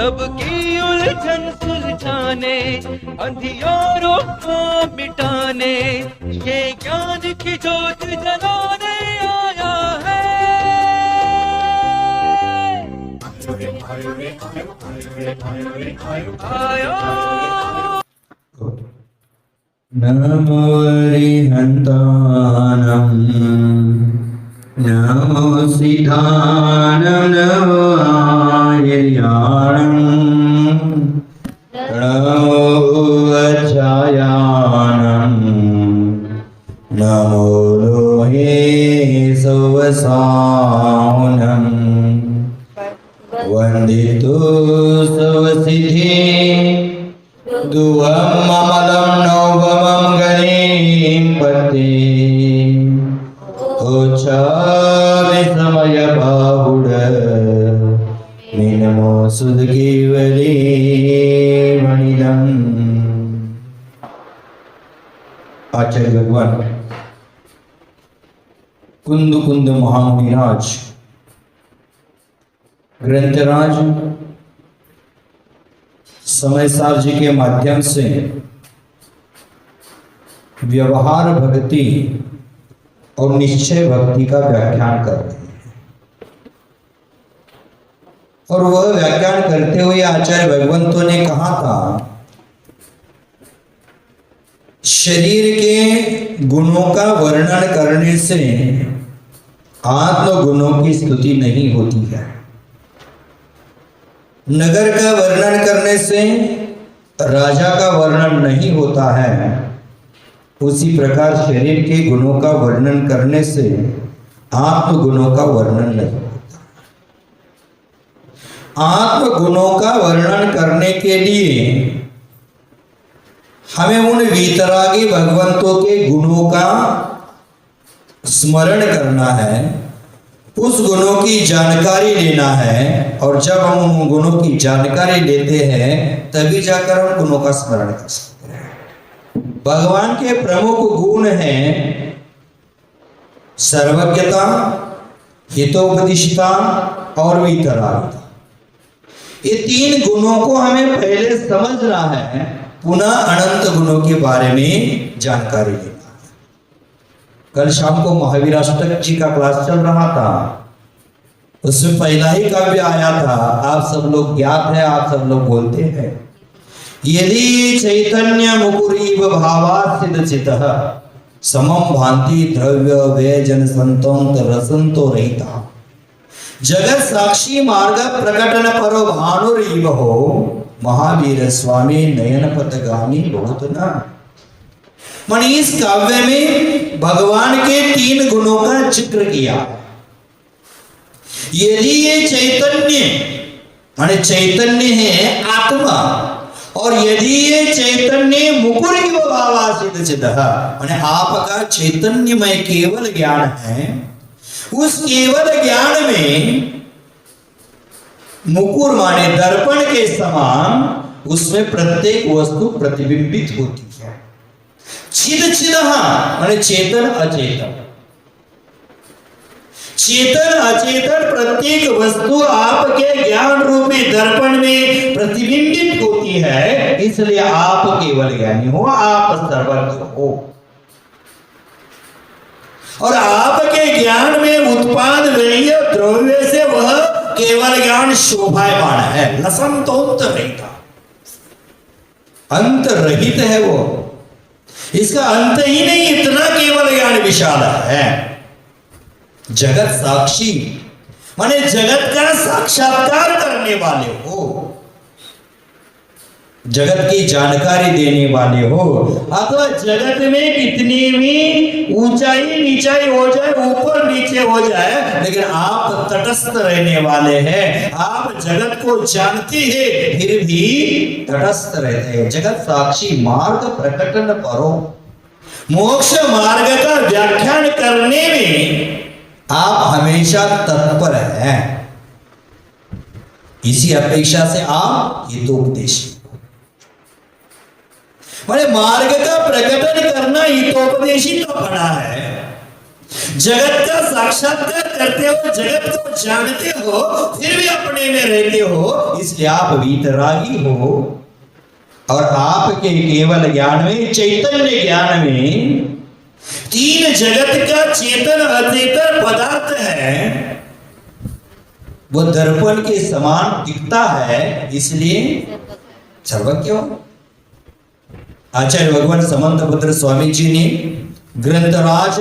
सबकी उलझन सुलझाने, अंधियारों को मिटाने, ये ज्ञान की ज्योत जलाने आया है। आया नमो हरिहन्तानं नमो सिद्धानं नमो आर्याणं नमो अच्चायानं नमो लोहे सुवसाहुनं वन्दितु सुवसिद्धि दुवममलं नवमं गणेपते उच्चाविसमय बाहुड निनमो सुदकेवले मणिदम्। आचार्य भगवान कुंद कुंद महामुनिराज ग्रंथराज समय सार जी के माध्यम से व्यवहार भक्ति और निश्चय भक्ति का व्याख्यान करते हैं। और वह व्याख्यान करते हुए आचार्य भगवंतों ने कहा था, शरीर के गुणों का वर्णन करने से आत्म गुणों की स्तुति नहीं होती है। नगर का वर्णन करने से राजा का वर्णन नहीं होता है। उसी प्रकार शरीर के गुणों का वर्णन करने से आत्म गुणों का वर्णन नहीं होता। आत्म गुणों का वर्णन करने के लिए हमें उन वीतरागी भगवंतों के गुणों का स्मरण करना है, उस गुणों की जानकारी लेना है। और जब हम उन गुणों की जानकारी लेते हैं तभी जाकर हम गुणों का स्मरण कर सकते हैं। भगवान के प्रमुख गुण हैं सर्वज्ञता, हितोपदिष्टता और वीतरागिता। ये तीन गुणों को हमें पहले समझना है, पुनः अनंत गुणों के बारे में जानकारी लेना है। कल शाम को महावीर अष्टक जी का क्लास चल रहा था, उसमें पहला ही काव्य आया था। आप सब लोग ज्ञात है, आप सब लोग बोलते हैं, यदि चैतन्य मुकुरीव भावासिद्ध चितः समम भांति द्रव्य व्यजन संतों रसंतो रहिता जगत साक्षी मार्ग प्रकटन परो भानुरीव हो महावीर स्वामी नयन पथगामी बहुत न। मन इस काव्य में भगवान के तीन गुणों का जिक्र किया। यदि ये चैतन्य माने चैतन्य है आत्मा, और यदि ये चैतन्य मुकुरीव भावासिद्ध चितः माने आपका चैतन्यमय केवल ज्ञान है, उस केवल ज्ञान में मुकुर माने दर्पण के समान उसमें प्रत्येक वस्तु प्रतिबिंबित होती है। चिद चिदः माने चेतन अचेतन, चेतन अचेतन प्रत्येक वस्तु आपके ज्ञान रूपी दर्पण में प्रतिबिंबित होती है। इसलिए आप केवल ज्ञानी हो, आप सर्वज्ञ हो। और आपके ज्ञान में उत्पाद व्यय द्रव्य से वह केवल ज्ञान शोभायमान है, लसंतोक्त रहता, अंत रहित है वो। इसका अंत ही नहीं, इतना केवल ज्ञान विशाल है। जगत साक्षी माने जगत का साक्षात्कार करने वाले हो, जगत की जानकारी देने वाले हो। अथवा जगत में कितनी भी ऊंचाई नीचाई हो जाए, ऊपर नीचे हो जाए, लेकिन आप तटस्थ रहने वाले हैं। आप जगत को जानते हैं फिर भी तटस्थ रहते हैं। जगत साक्षी मार्ग प्रकटन करो, मोक्ष मार्ग का व्याख्यान करने में आप हमेशा तत्पर हैं। इसी अपेक्षा से आप हितोपदेशी माने मार्ग का प्रकटन करना हितोपदेशी तो बना है। जगत का साक्षात्कार करते हो, जगत को जानते हो, फिर भी अपने में रहते हो, इसलिए आप वीतरागी हो। और आपके केवल ज्ञान में, चैतन्य ज्ञान में, तीन जगत का चेतन अचेतन पदार्थ है वो दर्पण के समान दिखता है, इसलिए सर्वज्ञ हो। आचार्य भगवान समंतभद्र स्वामी जी ने ग्रंथराज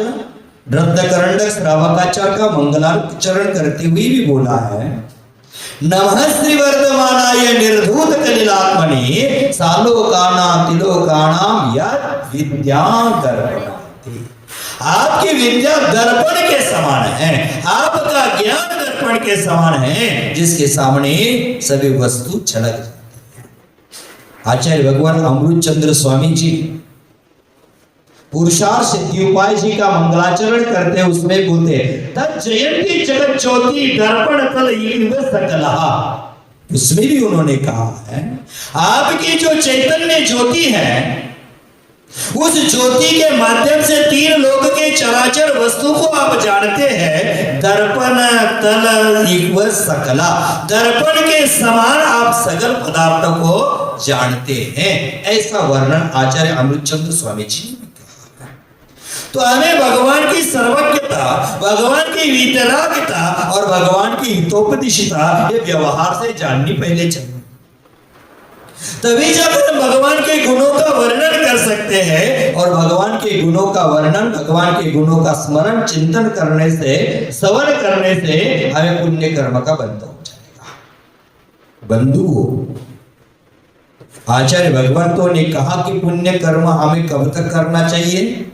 रत्नकरंडक श्रावकाचार्य का मंगलाचरण करते हुए भी बोला है, नमः श्री वर्धमानाय निर्धूत कलिलात्मने सालोकानां तिलोकानां यत् विद्या दर्पणाति। आपकी विद्या दर्पण के समान है, आपका ज्ञान दर्पण के समान है, जिसके सामने सभी वस्तु झलक जाती है। आचार्य भगवान अमृत चंद्र स्वामी जी पुरुषार्थ सिद्धि उपाय जी का मंगलाचरण करते, उसमें बोलते तत् जयंती जगत ज्योति दर्पण तल इव सकला। उसमें भी उन्होंने कहा है आपकी जो चैतन्य ज्योति है, उस ज्योति के माध्यम से तीन लोक के चराचर वस्तु को आप जानते हैं। दर्पण तल इव सकला, दर्पण के समान आप सगल पदार्थों को जानते हैं। ऐसा वर्णन आचार्य अमृतचंद्र स्वामी जी। तो हमें भगवान की सर्वज्ञता, भगवान की वीतरागता और भगवान की हितोपदेशिता ये व्यवहार से जाननी पहले चाहिए, तभी जाकर हम भगवान के गुणों का वर्णन कर सकते हैं। और भगवान के गुणों का वर्णन, भगवान के गुणों का स्मरण चिंतन करने से, श्रवण करने से हमें पुण्य कर्म का बंध हो जाएगा। बंधु, आचार्य भगवंतों ने कहा कि पुण्य कर्म हमें कब तक करना चाहिए?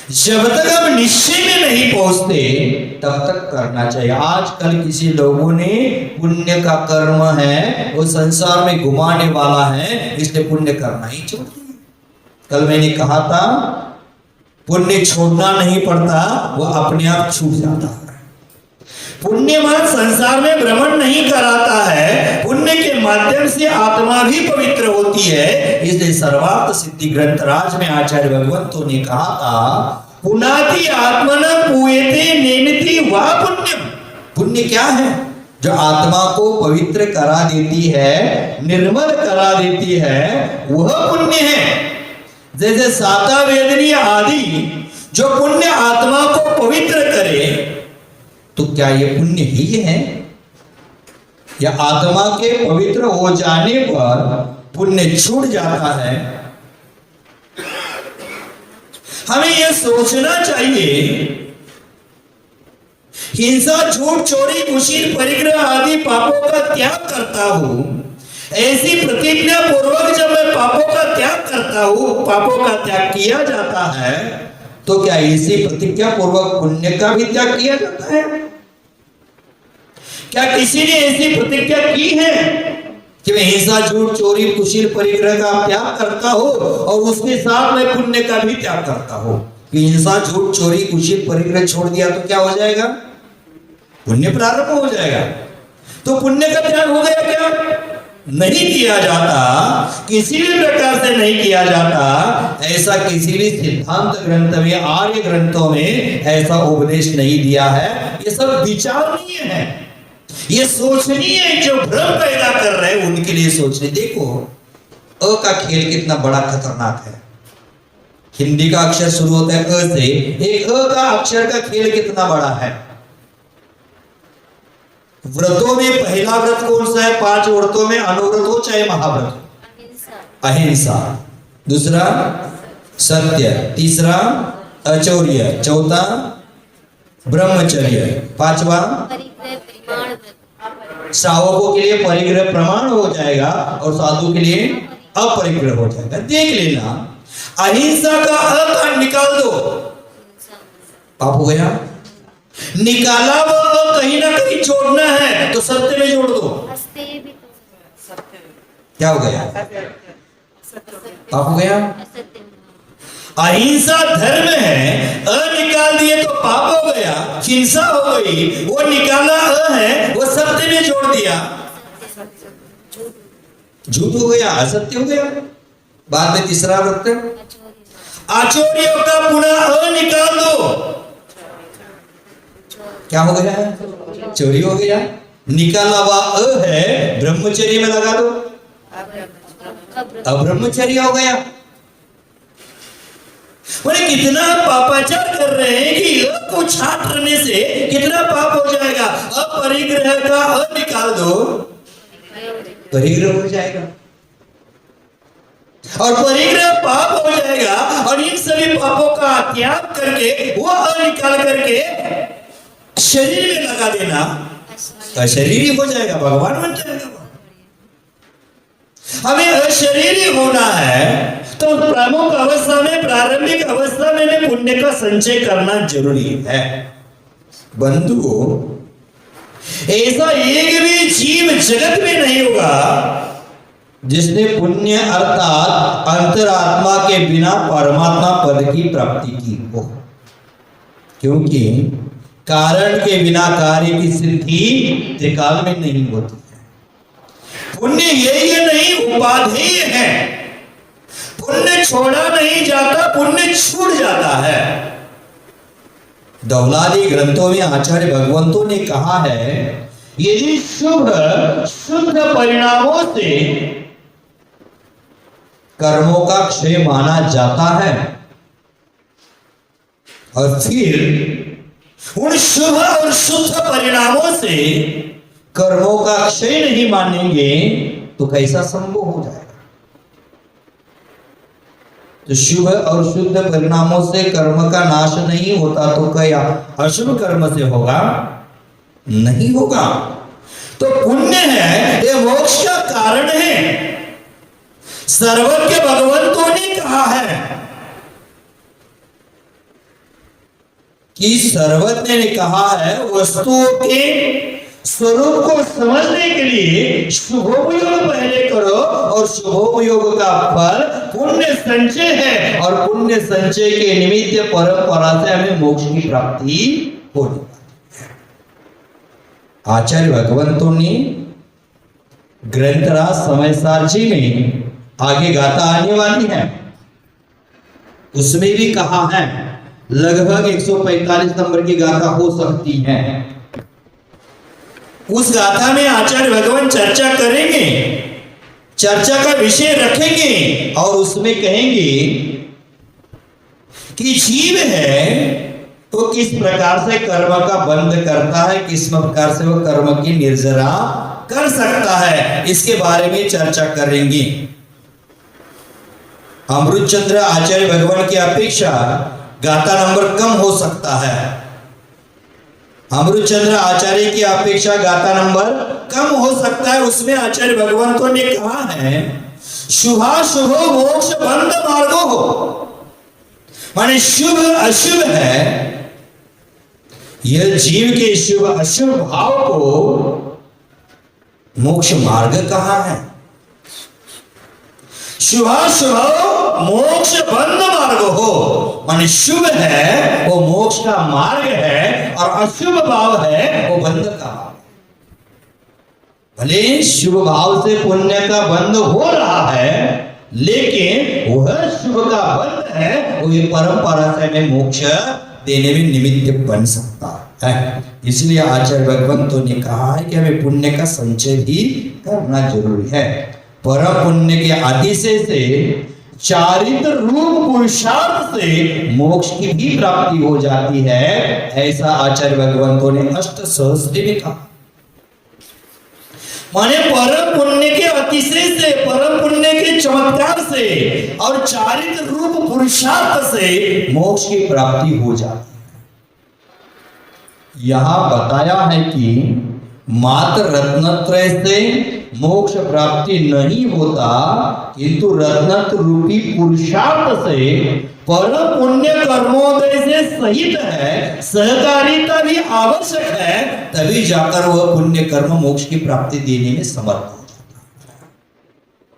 जब तक हम निश्चय में नहीं पहुंचते तब तक करना चाहिए। आजकल किसी लोगों ने पुण्य का कर्म है वो संसार में घुमाने वाला है, इसलिए पुण्य करना ही छोड़ दिया। कल मैंने कहा था पुण्य छोड़ना नहीं पड़ता, वो अपने आप छूट जाता है। पुण्यमान संसार में भ्रमण नहीं कराता है, पुण्य के माध्यम से आत्मा भी पवित्र होती है। इसलिए सर्वार्थ सिद्धि ग्रंथराज में आचार्य भगवंतों ने कहा था पुनाति आत्मना पूयते नेमिति वा पुण्यम। पुण्य क्या है? जो आत्मा को पवित्र करा देती है, निर्मल करा देती है, वह पुण्य है। जैसे साता वेदनी आदि जो पुण्य आत्मा को पवित्र करे, तो क्या ये पुण्य ही है? या आत्मा के पवित्र हो जाने पर पुण्य छूट जाता है? हमें यह सोचना चाहिए, हिंसा, झूठ, चोरी, कुशील, परिग्रह आदि पापों का त्याग करता हूं। ऐसी प्रतिज्ञा पूर्वक जब मैं पापों का त्याग करता हूं, पापों का त्याग किया जाता है, तो क्या इसी प्रतिज्ञा पूर्वक पुण्य का भी त्याग किया जाता है? क्या किसी ने ऐसी प्रतिज्ञा की है कि मैं हिंसा, झूठ, चोरी, कुशील, परिग्रह का त्याग करता हूं और उसके साथ मैं पुण्य का भी त्याग करता हूं? कि हिंसा, झूठ, चोरी, कुशील, परिग्रह छोड़ दिया तो क्या हो जाएगा? पुण्य प्रारंभ हो जाएगा। तो पुण्य का त्याग हो गया क्या? नहीं किया जाता, किसी भी प्रकार से नहीं किया जाता। ऐसा किसी भी सिद्धांत ग्रंथ में, आर्य ग्रंथों में ऐसा उपदेश नहीं दिया है। ये सब विचारणीय है, ये सोचनीय है। जो भ्रम पैदा कर रहे हैं उनके लिए सोचने। देखो अ का खेल कितना बड़ा खतरनाक है। हिंदी का अक्षर शुरू होता है अ से, एक अ का अक्षर का खेल कितना बड़ा है। व्रतों में पहला व्रत कौन सा है? 5 व्रतों में अनुव्रत हो चाहे महाव्रत, अहिंसा। दूसरा सत्य, तीसरा अचौर्य, चौथा ब्रह्मचर्य, पांचवा श्रावकों के लिए परिग्रह प्रमाण हो जाएगा और साधु के लिए अपरिग्रह हो जाएगा। देख लेना, अहिंसा का अ निकाल दो, पाप हो गया। निकाला वो कहीं ना कहीं जोड़ना है तो सत्य में जोड़ दो, क्या हो गया? पाप हो गया। अहिंसा धर्म है, अ निकाल दिए तो पाप हो गया, हिंसा हो गई। वो निकाला अ है, वो सत्य में जोड़ दिया, झूठ हो गया, असत्य हो गया। बाद में तीसरा व्रत आचौर्यों का पुनः अ निकाल दो, क्या हो गया? चोरी हो गया। निकाला हुआ अ है, ब्रह्मचर्य में लगा दो, अब ब्रह्मचर्य हो गया। बोले कितना पापाचार कर रहे हैं कि अ को छाटने से कितना पाप हो जाएगा। अब परिग्रह का अ निकाल दो, परिग्रह हो जाएगा, और परिग्रह पाप हो जाएगा। और इन सभी पापों का त्याग करके वो अ निकाल करके शरीर में लगा देना, अशरीरी हो जाएगा, भगवान बन जाएगा। हमें अशरीरी होना है तो प्रमुख अवस्था में, प्रारंभिक अवस्था में पुण्य का संचय करना जरूरी है। बंधुओं, ऐसा एक भी जीव जगत में नहीं होगा जिसने पुण्य अर्थात अंतरात्मा के बिना परमात्मा पद की प्राप्ति की हो, क्योंकि कारण के बिना कार्य की सिद्धि त्रिकाल में नहीं होती है। पुण्य ये नहीं उपाधेय है, पुण्य छोड़ा नहीं जाता, पुण्य छूट जाता है। दौलादी ग्रंथों में आचार्य भगवंतों ने कहा है, यदि शुभ शुद्ध परिणामों से कर्मों का क्षय माना जाता है और फिर उन शुभ और शुद्ध परिणामों से कर्मों का क्षय नहीं मानेंगे तो कैसा संभव हो जाएगा? तो शुभ और शुद्ध परिणामों से कर्म का नाश नहीं होता तो क्या अशुभ कर्म से होगा? नहीं होगा। तो पुण्य है, ये मोक्ष का कारण है। सर्वज्ञ भगवंतों ने कहा है कि सर्वज्ञ ने कहा है, वस्तुओं के स्वरूप को समझने के लिए शुभोपयोग पहले करो, और शुभोपयोग का फल पुण्य संचय है, और पुण्य संचय के निमित्त परंपरा से हमें मोक्ष की प्राप्ति होगी। आचार्य भगवंतों ने ग्रंथराज समय सारची में आगे गाथा आने वाली है, उसमें भी कहा है, लगभग 145 नंबर की गाथा हो सकती है। उस गाथा में आचार्य भगवान चर्चा करेंगे, चर्चा का विषय रखेंगे और उसमें कहेंगे कि जीव है तो किस प्रकार से कर्म का बंध करता है, किस प्रकार से वह कर्म की निर्जरा कर सकता है, इसके बारे में चर्चा करेंगे। अमृतचंद्र आचार्य भगवान की अपेक्षा गाथा नंबर कम हो सकता है। अमृतचंद्र आचार्य की अपेक्षा गाथा नंबर कम हो सकता है। उसमें आचार्य भगवंतों ने कहा है, शुभाशुभो मोक्ष बंध मार्गो हो, माने शुभ अशुभ है, यह जीव के शुभ अशुभ भाव को मोक्ष मार्ग कहा है। शुभाशुभ मोक्ष बंध मार्ग हो, माने शुभ है वो मोक्ष का मार्ग है, और अशुभ भाव है वो बंध का भाव। भले शुभ भाव से पुण्य का बंध हो रहा है, लेकिन वह शुभ का बंध है, वो ये परंपरा से हमें मोक्ष देने में निमित्त बन सकता है। इसलिए आचार्य भगवंतों ने कहा है कि हमें पुण्य का संचय भी करना जरूरी है। परम पुण्य के अतिशय से चारित्र रूप पुरुषार्थ से मोक्ष की भी प्राप्ति हो जाती है, ऐसा आचार्य भगवंतों ने अष्ट सहस्त्री में कहा। माने परम पुण्य के अतिशय से, परम पुण्य के चमत्कार से और चारित्र रूप पुरुषार्थ से मोक्ष की प्राप्ति हो जाती है। यहां बताया है कि मात्र रत्नत्रय से मोक्ष प्राप्ति नहीं होता, किंतु रत्नत्र रूपी पुरुषार्थ से परम पुण्य कर्मोदय से सहित है, सहकारिता भी आवश्यक है, तभी जाकर वह पुण्य कर्म मोक्ष की प्राप्ति देने में समर्थ हो जाता है।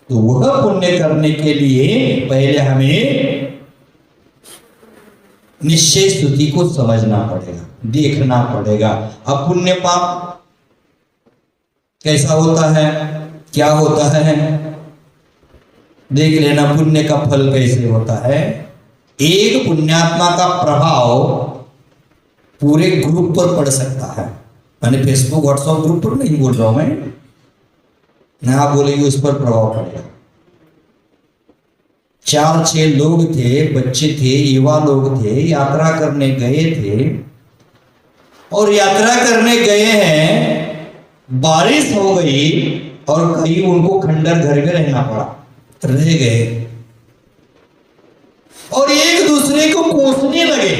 तो वह पुण्य करने के लिए पहले हमें निश्चय स्तुति को समझना पड़ेगा, देखना पड़ेगा। अब पुण्य पाप कैसा होता है, क्या होता है, देख लेना। पुण्य का फल कैसे होता है, एक पुण्यात्मा का प्रभाव पूरे ग्रुप पर पड़ सकता है। मैंने फेसबुक व्हाट्सएप ग्रुप पर नहीं बोल रहा हूं मैं, ना बोलेंगे उस पर प्रभाव पड़ेगा। 4-6 लोग थे, बच्चे थे, युवा लोग थे, यात्रा करने गए थे और यात्रा करने गए हैं, बारिश हो गई और कहीं उनको खंडर घर में रहना पड़ा, रह गए और एक दूसरे को कोसने लगे,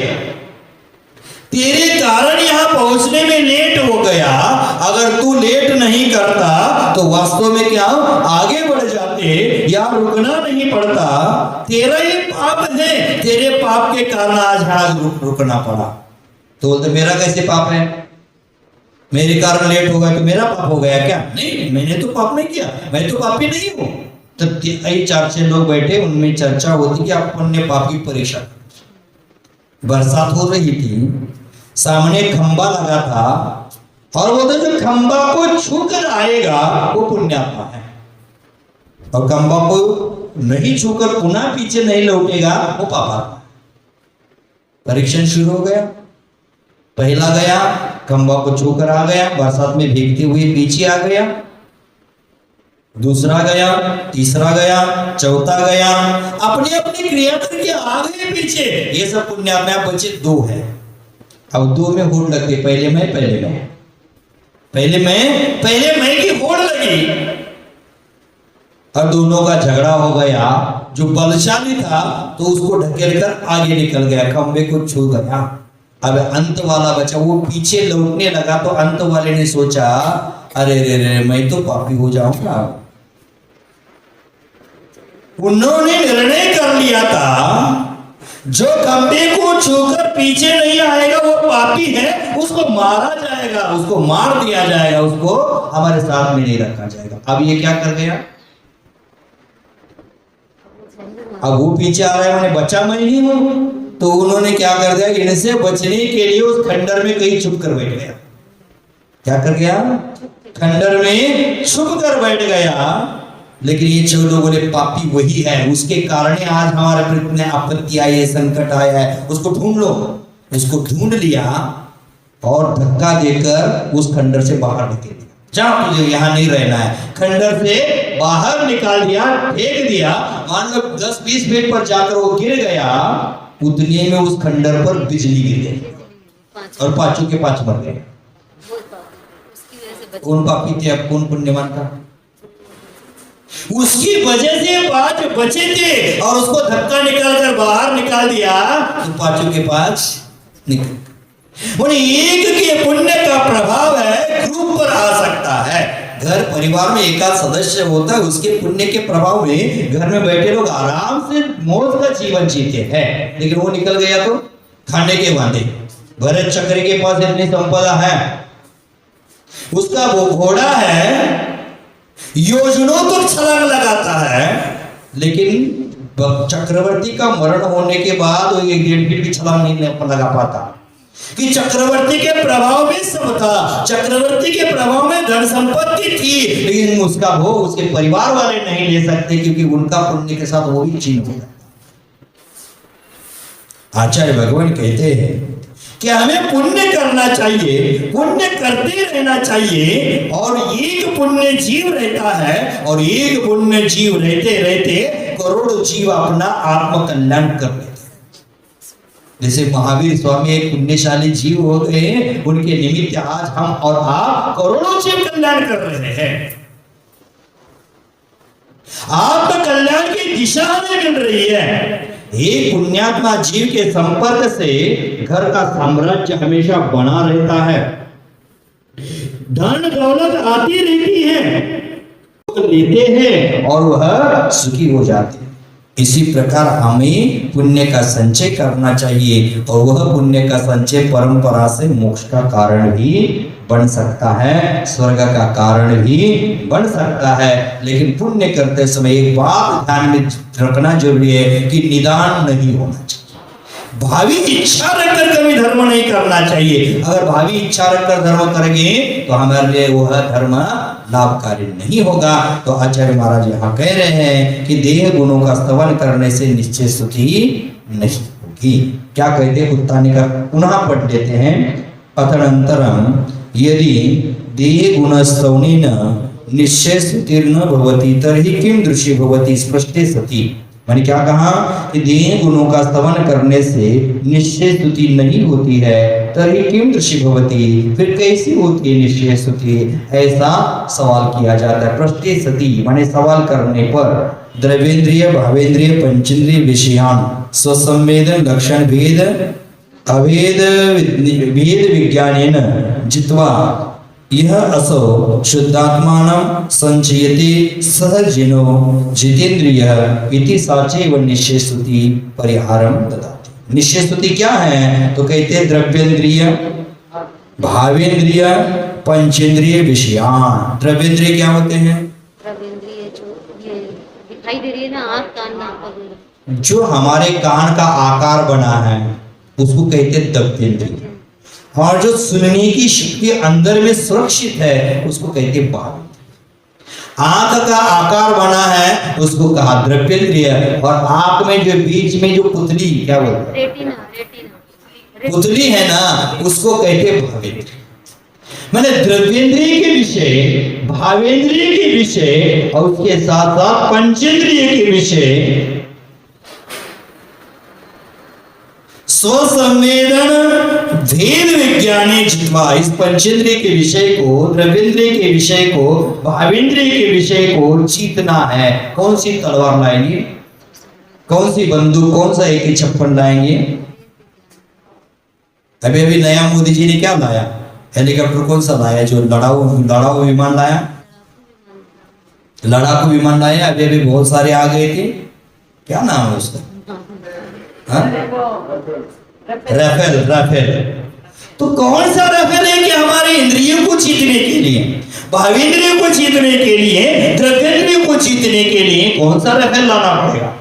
तेरे कारण यहां पहुंचने में लेट हो गया, अगर तू लेट नहीं करता तो वास्तव में क्या आगे बढ़ जाते या रुकना नहीं पड़ता, तेरा ये पाप है, तेरे पाप के कारण आज रुकना पड़ा। तो बोलते मेरा कैसे पाप है, मेरे कारण लेट हो गया तो मेरा पाप हो गया क्या? नहीं, मैंने तो पाप नहीं किया, मैं तो पापी नहीं हूं। तब 4-6 लोग बैठे, उनमें चर्चा होती कि अपन ने पाप की परीक्षा। बरसात हो रही थी, सामने खंबा लगा था और वो तो जो खंबा को छूकर आएगा वो पुण्यात्मा है, और खंबा को नहीं छूकर पुनः पीछे नहीं लौटेगा वो पापात्मा। परीक्षण शुरू हो गया, पहला गया खंबा को छूकर आ गया, बरसात में भीगते हुए पीछे आ गया, दूसरा गया, तीसरा गया, चौथा गया, अपनी अपनी क्रिया करके आ गए पीछे। ये सब पुण्यात्मा बचे 2 है। अब 2 में होड़ लगती, पहले मैं की होड़ लगी और दोनों का झगड़ा हो गया। जो बलशाली था तो उसको ढकेल कर आगे निकल गया, खंबे को छू गया। अब अंत वाला बचा, वो पीछे लौटने लगा तो अंत वाले ने सोचा अरे रे रे मैं तो पापी हो जाऊंगा। उन्होंने निर्णय कर लिया था जो खंबे को छूकर पीछे नहीं आएगा वो पापी है, उसको मारा जाएगा, उसको मार दिया जाएगा, उसको हमारे साथ में नहीं रखा जाएगा। अब ये क्या कर गया, अब वो पीछे आ रहा है, मैंने बचा मैं ही हूं, तो उन्होंने क्या कर दिया, इनसे बचने के लिए उस खंडर में कहीं छुप कर बैठ गया। क्या कर गया, खंडर में छुप कर बैठ गया। लेकिन ये 6 लोग बोले पापी वही है, उसके कारण आज हमारे पर इतने आपत्ति आई है, संकट आया है, उसको ढूंढ लो। उसको ढूंढ लिया और धक्का देकर उस खंडर से बाहर निकल दिया, जहां तुझे यहाँ नहीं रहना है। खंडर से बाहर निकाल दिया, फेंक दिया। मान लो 10-20 फीट पर जाकर वो गिर गया, उतने में उस खंडर पर बिजली गिर गई और 5 के 5 मर गए। कौन पापी थे, अब कौन पुण्यवान था? उसकी वजह से 5 बचे थे और उसको धक्का निकालकर बाहर निकाल दिया तो 5 के 5 निकल। एक के पुण्य का प्रभाव है ग्रुप पर आ सकता है। घर परिवार में एक आध सदस्य होता है, उसके पुण्य के प्रभाव में घर में बैठे लोग आराम से मौज का जीवन जीते हैं। लेकिन वो निकल गया तो खाने के वादे। भरत चक्र के पास इतनी संपदा है, उसका वो घोड़ा है, योजनों तक छलांग लगाता है, लेकिन चक्रवर्ती का मरण होने के बाद वो 1-1.5 फीट की छलांग नहीं लगा पाता। कि चक्रवर्ती के प्रभाव में सब था, चक्रवर्ती के प्रभाव में धन संपत्ति थी, लेकिन उसका भोग उसके परिवार वाले नहीं ले सकते, क्योंकि उनका पुण्य के साथ वो भी छीन हो जाता। आचार्य भगवान कहते हैं कि हमें पुण्य करना चाहिए, पुण्य करते रहना चाहिए, और एक पुण्य जीव रहता है, और एक पुण्य जीव रहते रहते करोड़ों जीव अपना आत्म कल्याण कर लेते हैं। जैसे महावीर स्वामी एक पुण्यशाली जीव हो गए, उनके निमित्त आज हम और आप करोड़ों जीव कल्याण कर रहे हैं। आत्म कल्याण की दिशा हमें मिल रही है। एक पुण्यात्मा जीव के संपर्क से घर का साम्राज्य हमेशा बना रहता है, धन दौलत आती रहती है, लेते हैं और वह सुखी हो जाते हैं। इसी प्रकार हमें पुण्य का संचय करना चाहिए, और वह पुण्य का संचय परंपरा से मोक्ष का कारण भी बन सकता है, स्वर्ग का कारण भी बन सकता है। लेकिन पुण्य करते समय एक बात ध्यान में रखना जरूरी है कि निदान नहीं होना चाहिए। भावी इच्छा रखकर कभी धर्म नहीं करना चाहिए। अगर भावी इच्छा रखकर धर्म करेंगे तो हमारे लिए वह धर्म लाभकारी नहीं होगा। तो आचार्य महाराज यहाँ कह रहे हैं कि देह गुणों का स्तवन करने से निश्चय स्तुति नहीं होगी। क्या कहते हैं उत्तानी का पुनः पढ़ लेते हैं। अतरंतरम यदि देह गुणस्तवनेन निश्चय स्तुतिर्न भवति तर्हि किम दृश्य भवति स्पष्टे सति। मैंने क्या कहा कि देह गुणों का स्तवन करने से निश्चय स्तुति नहीं होती है, तर्हि किम दृश्य भवति, फिर कैसी होती है निश्चय स्तुति, ऐसा सवाल किया जाता है। पृष्ठे सति माने सवाल करने पर द्रव्येंद्रिय भावेंद्रिय पंचेंद्रिय विषयान स्वसंवेदन लक्षण भेद अभेद भेद विज्ञानेन जित्वा यह असो शुद्धात्मानं संचयते सहजिनो जितेंद्रिय इति साचे व निश्चय स्तुति परिहारम ददाति। निश्चय स्तुति क्या है तो कहते हैं द्रव्येंद्रिय भावेंद्रिय पंचेंद्रिय विषयान। द्रव्येंद्रिय क्या होते हैं? द्रव्येंद्रिय जो ये दिखाई दे रही है ना, आँख कान नाक वगैरह, जो हमारे कान का आकार बना है उसको कहते हैं द्रव्येंद्रिय, और जो सुनने की शक्ति अंदर में सुरक्षित है उसको कहते हैं भावेंद्रिय। आंख का आकार बना है उसको कहा द्रव्येंद्रिय, और आंख में जो बीच में जो पुतली क्या बोलते हैं, रेटिना, रेटिना पुतली है ना, उसको कहते हैं भावेंद्रिय। मैंने द्रव्येंद्रिय के विषय, भावेंद्रिय के विषय और उसके साथ साथ पंचेंद्रिय के विषय स्वसंवेदन भेद विज्ञाने जित्वा, इस पंचेंद्रिय के विषय को, द्रव्येंद्रिय के विषय को, भावेंद्रिय के विषय को जीतना है। कौन सी तलवार लाएंगे, कौन सी बंदूक, कौन सा AK-56 लाएंगे? अभी अभी नया मोदी जी ने क्या लाया, हेलीकॉप्टर कौन सा लाया, जो लड़ाऊ विमान लाया, लड़ाकू विमान लाया। अभी अभी बहुत सारे आ गए थे, क्या नाम है उसका, राफेल। राफेल तो कौन सा राफेल है कि हमारे इंद्रियों को जीतने के लिए, भावेंद्रियों को जीतने के लिए, द्रव्येंद्रियों को जीतने के लिए कौन सा राफेल लाना पड़ेगा?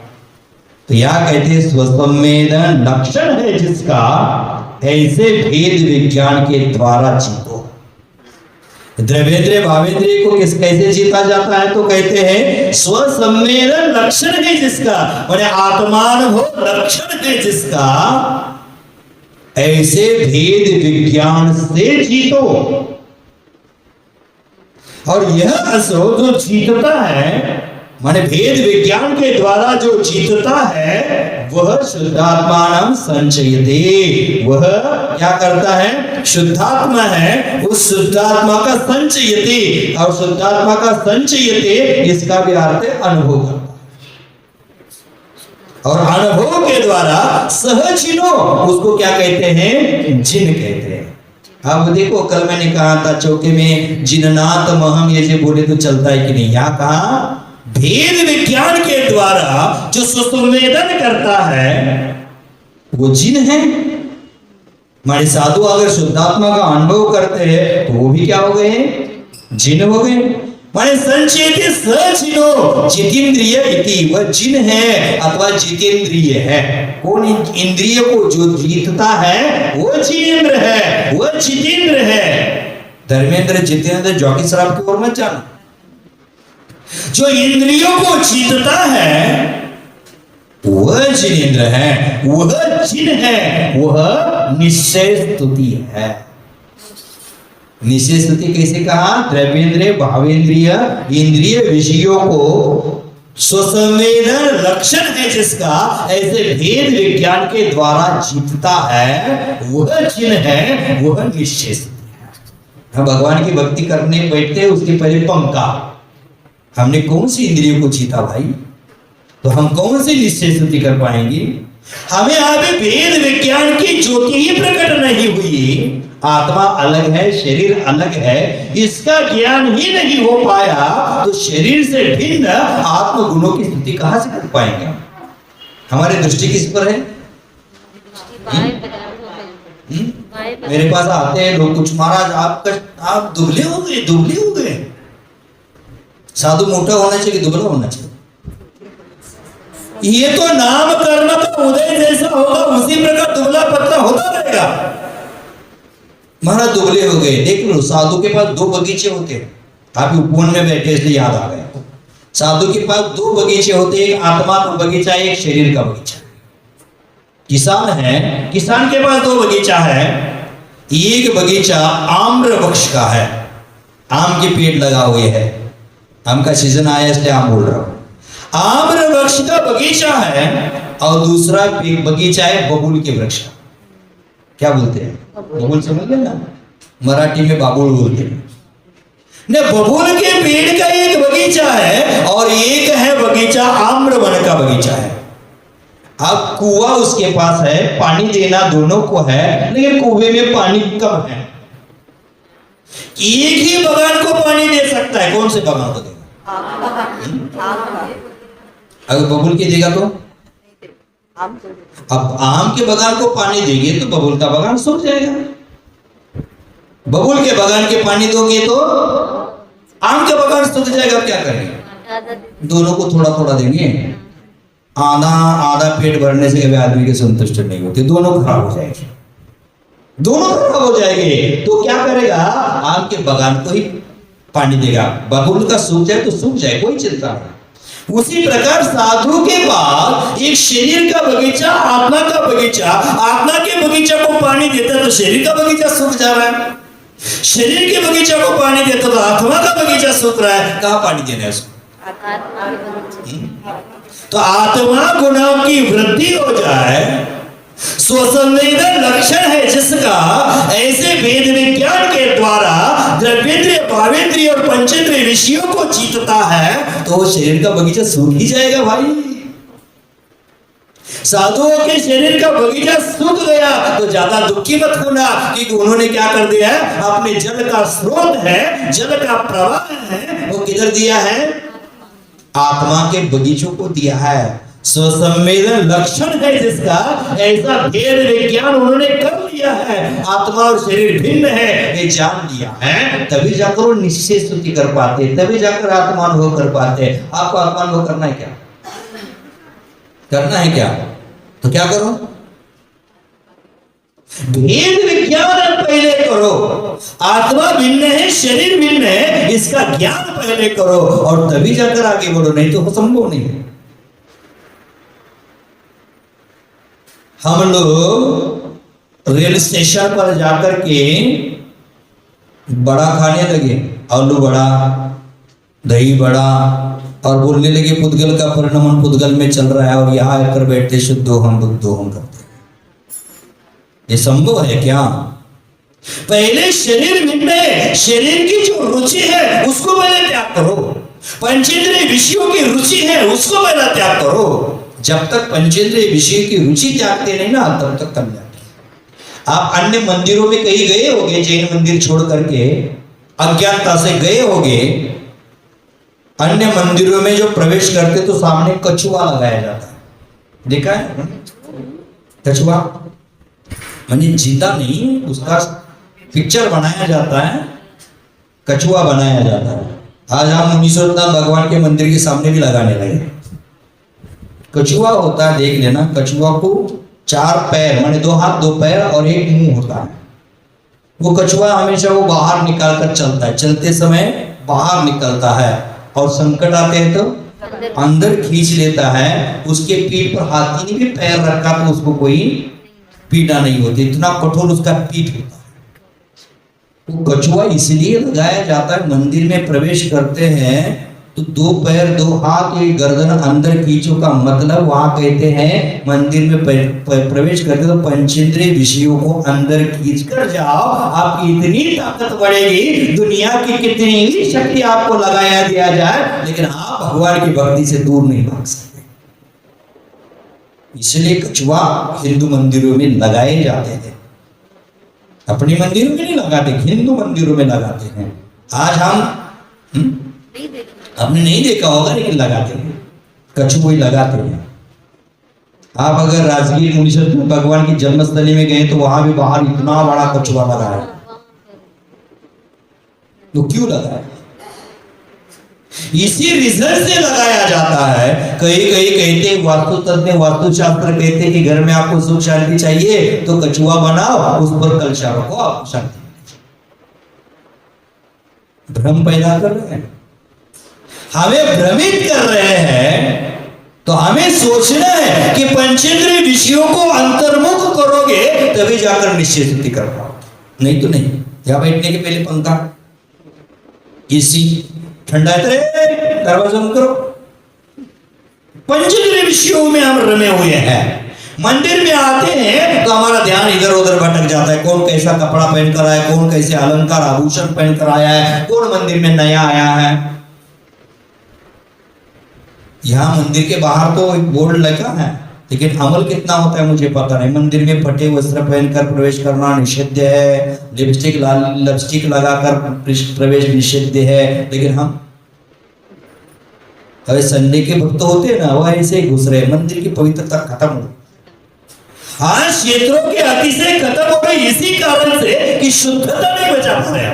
तो यह कहते हैं स्वसंवेदन लक्षण है जिसका, ऐसे भेद विज्ञान के द्वारा जीतो। द्रव्येंद्रिय भावेंद्रिय को कैसे जीता जाता है तो कहते हैं स्वसंवेदन लक्षण है जिसका, माने आत्मानुभव लक्षण है जिसका, ऐसे भेद विज्ञान से जीतो। और यह असो जो जीतता है, माने भेद विज्ञान के द्वारा जो जीतता है, वह शुद्धात्मानं संचयते, वह क्या करता है, शुद्धात्मा है, उस शुद्धात्मा का संचयते, और शुद्धात्मा का संचयते इसका भी अर्थ है अनुभव करता, और अनुभव के द्वारा सहजिनो, उसको क्या कहते हैं, जिन कहते हैं। अब देखो कल मैंने कहा था चौके में जिननाथ महम, ये जो बोले तो चलता है कि नहीं, यहाँ कहा भेद विज्ञान के द्वारा जो सुसंवेदन करता है वो जिन है। हमारे साधु अगर शुद्धात्मा का अनुभव करते हैं तो वो भी क्या हो गए, जिन हो गए। माने संचेते सजिनो जितेंद्रिय इति, वह जिन है अथवा जितेंद्रिय है। कौन इंद्रिय को जो जीतता है वो जिनेंद्र है, वह जितेंद्र है। धर्मेंद्र जितेंद्र जॉकी शराब की ओर मत जाना। जो इंद्रियों को जीतता है वह जिनेंद्र है, वह जिन है, वह निश्चय स्तुति है। निश्चय स्तुति कैसे कहा, द्रव्येंद्रिय भावेंद्रिय इंद्रिय विषयों को स्वसंवेदन लक्षण है जिसका, ऐसे भेद विज्ञान के द्वारा जीतता है, वह जिन है, वह निश्चय स्तुति है। हम भगवान की भक्ति करने बैठते हैं उसके पहले पंका, हमने कौन सी इंद्रियों को जीता भाई, तो हम कौन सी निश्चय स्तुति कर पाएंगे। हमें अभी भेद विज्ञान की ज्योति ही प्रकट नहीं हुई, आत्मा अलग है, शरीर अलग है, इसका ज्ञान ही नहीं हो पाया, तो शरीर से भिन्न आत्म गुणों की स्तुति कहां से कर पाएंगे। हमारी दृष्टि किस पर है? मेरे पास आते हैं लोग, कुछ महाराज आप दुबले हो गए, दुबले हो गए। साधु मोटा होना चाहिए, दुबला होना चाहिए। ये तो नाम कर्म का उदय जैसा होगा, उसी प्रकार दुबला पतला होता रहेगा। महाराज दुबले हो गए, देख लो साधु के पास 2 बगीचे होते हैं। आप उपवन में बैठे इसलिए याद आ गया। साधु के पास 2 बगीचे होते हैं, एक आत्मा का बगीचा, एक शरीर का बगीचा। किसान है, किसान के पास 2 बगीचा है। एक बगीचा आम्र वृक्ष का है, आम के पेड़ लगा हुए है, आम का सीजन आया इसलिए आम बोल रहा हूं। आम्र वृक्ष का बगीचा है और दूसरा बगीचा है बबूल के वृक्ष का। क्या बोलते हैं? बबूल समझ गए ना, मराठी में बाबुल बोलते हैं। ने बबूल के पेड़ का एक बगीचा है और एक है बगीचा आम्रवन का बगीचा है। अब कुआं उसके पास है, पानी देना दोनों को है, लेकिन कुएं में पानी कम है। एक ही बगान को पानी दे सकता है, कौन से बगान को देगा? अगर बबूल के देगा तो अब आम के बगान को पानी देंगे तो बबूल का बगान सूख जाएगा। बबूल के बगान के पानी दोगे तो आम के बगान सूख जाएगा। क्या करेंगे? दोनों को थोड़ा थोड़ा देंगे। आधा आधा पेट भरने से कभी आदमी के संतुष्ट नहीं होते, दोनों खराब हो जाएंगे, दोनों खराब हो जाएंगे। तो क्या करेगा? आम के बगान को ही पानी देगा। बबूल का सूख जाए तो सूख जाए, कोई चिंता नहीं। उसी प्रकार साधु के पास एक शरीर का बगीचा, आत्मा का बगीचा, आत्मा के बगीचा को पानी देता तो शरीर का बगीचा सूख जा रहा है, शरीर के बगीचा को पानी देता तो आत्मा का बगीचा सूख रहा है। कहाँ पानी देना है उसको? तो आत्मा गुणों की वृद्धि हो जाए, स्वसंवेदन लक्षण है जिसका, ऐसे वेद विज्ञान के द्वारा द्रव्येंद्रिय, भावेंद्रिय और पंचेंद्रिय विषयों को जीतता है तो वो शरीर का बगीचा सूख ही जाएगा भाई। साधुओं के शरीर का बगीचा सूख गया तो ज्यादा दुखी मत होना, क्योंकि उन्होंने क्या कर दिया है? अपने जल का स्रोत है, जल का प्रवाह है, वो किधर दिया है? आत्मा के बगीचों को दिया है। स्वसंवेदन लक्षण है जिसका, ऐसा भेद विज्ञान उन्होंने कर लिया है। आत्मा और शरीर भिन्न है, ये जान लिया है, तभी जाकर वो निश्चय स्तुति कर पाते, तभी जाकर आत्मानुभव कर पाते। आपको आत्मानुभव करना है क्या? करना है क्या? तो क्या करो? भेद विज्ञान पहले करो। आत्मा भिन्न है, शरीर भिन्न है, इसका ज्ञान पहले करो और तभी जाकर आगे बढ़ो, नहीं तो संभव नहीं है। हम लोग रेल स्टेशन पर जाकर के बड़ा खाने लगे, आलू बड़ा, दही बड़ा, और बोलने लगे पुद्गल का परिणमन पुद्गल में चल रहा है और यहाँ आकर बैठते शुद्धोहम बुद्धोहम करते। ये संभव है क्या? पहले शरीर भिन्न है, शरीर की जो रुचि है उसको पहले त्याग करो। पंचेंद्रिय विषयों की रुचि है उसको पहले त्याग करो। जब तक पंचेंद्रिय विषय की रुचि त्यागते नहीं ना, तब तक कल्याण। आप अन्य मंदिरों में कहीं गए होंगे, जैन मंदिर छोड़ करके अज्ञानता से गए होंगे, अन्य मंदिरों में जो प्रवेश करते तो सामने कछुआ लगाया जाता है, देखा है? कछुआ माने जिंदा नहीं, उसका पिक्चर बनाया जाता है, कछुआ बनाया जाता है। आज हम मुनीश्वरनाथ भगवान के मंदिर के सामने भी लगाने लगे। कछुआ होता है, देख लेना, कछुआ को 4 पैर माने 2 हाथ 2 पैर और 1 मुंह होता है। वो कछुआ हमेशा वो बाहर निकाल कर चलता है, चलते समय बाहर निकलता है और संकट आते हैं तो अंदर खींच लेता है। उसके पीठ पर हाथी ने भी पैर रखा तो उसको कोई पीड़ा नहीं होती, इतना कठोर उसका पीठ होता है। वो कछुआ इसलिए लगाया जाता है, मंदिर में प्रवेश करते हैं तो 2 पैर 2 हाथ ये गर्दन अंदर खींचो का मतलब, वहां कहते हैं मंदिर में प्रवेश करते तो पंचेंद्रिय विषयों को अंदर खींच कर जाओ, आपकी इतनी ताकत बढ़ेगी, दुनिया की कितनी भी शक्ति आपको लगाया दिया जाए लेकिन आप भगवान की भक्ति से दूर नहीं भाग सकते। इसलिए कछुआ हिंदू मंदिरों में लगाए जाते हैं, अपने मंदिरों में नहीं लगाते, हिंदू मंदिरों में लगाते हैं। आज हम आपने नहीं देखा होगा लेकिन लगाते हैं, कछुआ लगाते हैं। आप अगर राजगीर मुनीश्वर भगवान की जन्मस्थली में गए तो वहां भी बाहर इतना बड़ा कछुआ लगा है। तो क्यों लगा है? इसी रीजन से लगाया जाता है। कहीं कहीं कहते वास्तु तज्ञ, वास्तुशास्त्र कहते हैं कि घर में आपको सुख शांति चाहिए तो कछुआ बनाओ, उस पर कलशा रखो, आपको शांति। भ्रम पैदा कर रहे हैं, हमें भ्रमित कर रहे हैं। तो हमें सोचना है कि पंचेंद्रिय विषयों को अंतर्मुख करोगे तभी जाकर निश्चय शुद्धि कर पाओगे, नहीं तो नहीं। यहां बैठने के पहले पंखा, एसी, ठंडा है तो दरवाजा बंद करो। पंचेंद्रिय विषयों में हम रमे हुए हैं। मंदिर में आते हैं तो हमारा ध्यान इधर उधर भटक जाता है। कौन कैसा कपड़ा पहनकर आया, कौन कैसे अलंकार आभूषण पहनकर आया है, कौन मंदिर में नया आया है। यहाँ मंदिर के बाहर तो एक बोर्ड लगा है, लेकिन अमल कितना होता है मुझे पता नहीं। मंदिर में फटे वस्त्र पहनकर प्रवेश करना निषिद्ध है, लिपस्टिक लगाकर प्रवेश निषिद्ध है। लेकिन हम अरे संडे के भक्त होते हैं ना, वो ऐसे ही घुस रहे, मंदिर की पवित्रता खत्म हो। आज क्षेत्रों के अतिशय खत्म हो गई इसी कारण से कि शुद्धता नहीं बचा पा रहे।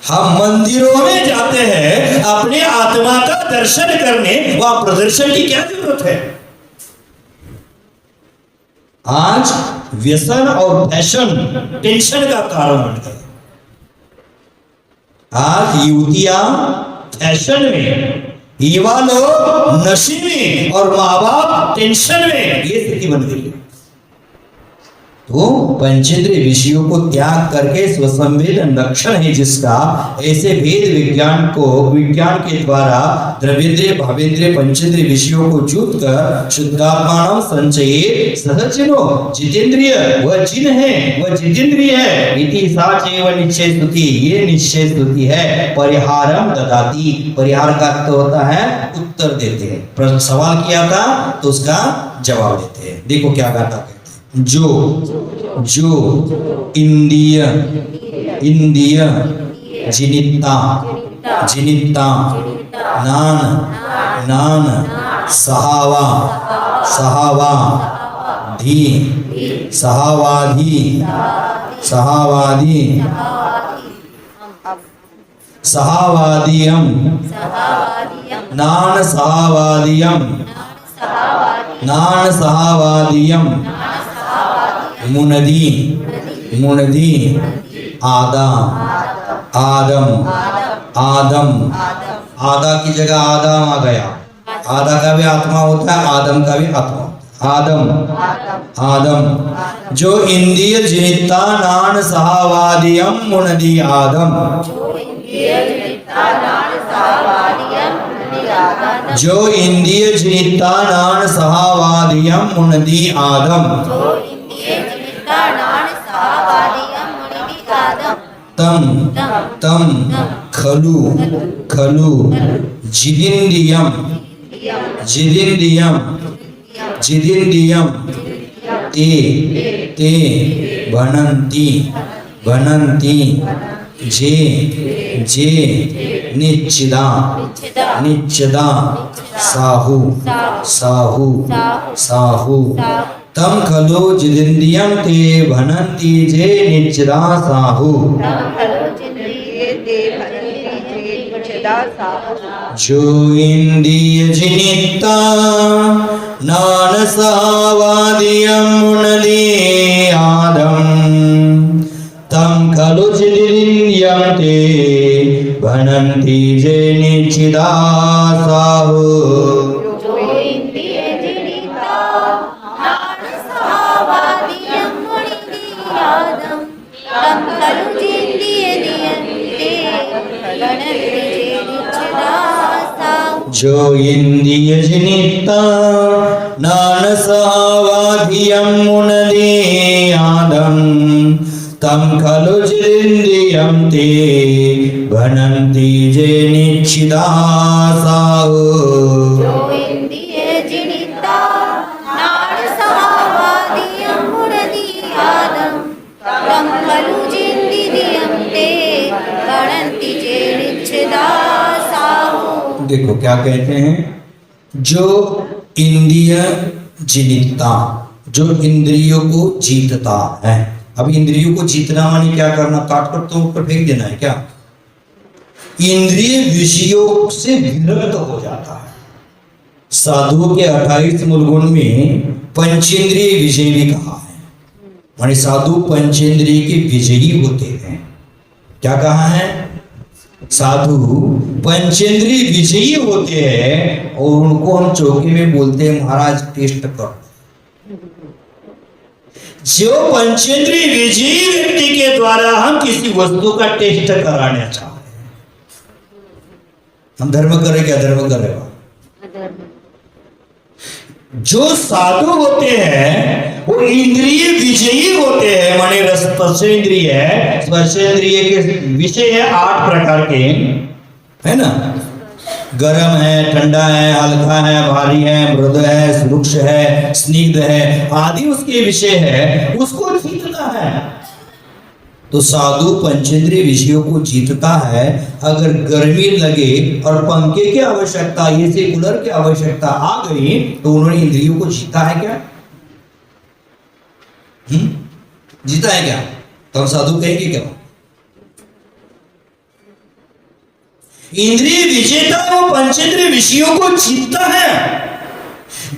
हम मंदिरों में जाते हैं अपने आत्मा का दर्शन करने, वहां प्रदर्शन की क्या जरूरत है। आज व्यसन और फैशन टेंशन का कारण बन गया। आज युवतियां फैशन में, युवा लोग नशे में और माँ बाप टेंशन में, ये स्थिति बन गई है। तो पंचेंद्रिय विषयों को त्याग करके स्वसंवेदन लक्षण है जिसका, ऐसे भेद विज्ञान के द्वारा द्रव्येंद्रिय भावेंद्रिय पंचेंद्रिय विषयों को जूत कर शुद्धात्मानम संचये सहजिनो जितेंद्रिय वह जिन है वह जितेंद्रिय है इति साचैव निश्चय स्तुति, ये निश्चय स्तुति है। परिहारम ददाति, परिहार का अर्थ होता है उत्तर देते हैं। सवाल किया था तो उसका जवाब देते हैं। देखो क्या गाता है, जो इंद्रिय जिनिता नान सहावादियम नान सहावादियम मुनदी आदम आदा की जगह आदम आ गया। आदा का भी आत्मा होता है, आदम का भी आत्मा। आदम जो इंद्रिय जनिता नान सहावादियम मुनदी आदम, जो इंद्रिय जनिता नान सहावादियम मुनदी आदम तम खलु जिदिंद्रियम ते भनन्ति जे निच्चिदा साहु तम खलु जिदिंद्रियम ते भनन्ति जे निच्चिदा साहु। जो इंद्रिय जिनिता नान सहावादियम मुनदी आदम तम खलु जिदिंद्रियम ते भनन्ति जे निच्चिदा साहु। जो इंद्रिय जनिता नान सहावादियम मुनदी आदम तम खलु जिदिंद्रियम ते भनन्ति जे निच्चिदा साहु। देखो क्या कहते हैं, जो इंद्रिय जिनिता, जो इंद्रियों को जीतता है। अब इंद्रियों को जीतना माने क्या करना, काट कर तो ऊपर फेंक देना है क्या। इंद्रिय विषयों से विरक्त हो जाता है। साधुओं के 28 मूल गुण में पंचेंद्रिय विजय भी कहा है, माने साधु पंचेंद्रिय के विजयी होते हैं। क्या कहा है, साधु पंचेंद्रिय विजयी होते हैं और उनको हम चौके में बोलते हैं महाराज टेस्ट करो। जो पंचेंद्रिय विजयी व्यक्ति के द्वारा हम किसी वस्तु का टेस्ट कराना चाहते हैं, हम धर्म करें क्या धर्म करेगा। अधर्म। जो साधु होते हैं वो इंद्रिय विजयी होते हैं, माने स्पर्शेंद्रिय है, स्पर्शेंद्रिय के विषय है 8 प्रकार के, है ना। गरम है, ठंडा है, हल्का है, भारी है, मृदु है, रुक्ष है, स्निग्ध है आदि उसके विषय है, उसको जीतना है। तो साधु पंचेंद्रिय विषयों को जीतता है। अगर गर्मी लगे और पंखे की आवश्यकता, एसी कूलर की आवश्यकता आ गई तो उन्होंने इंद्रियों को जीता है क्या? जीता है क्या? तो हम साधु कहेंगे क्या? इंद्रिय विजेता वो पंचेंद्रिय विषयों को जीतता है।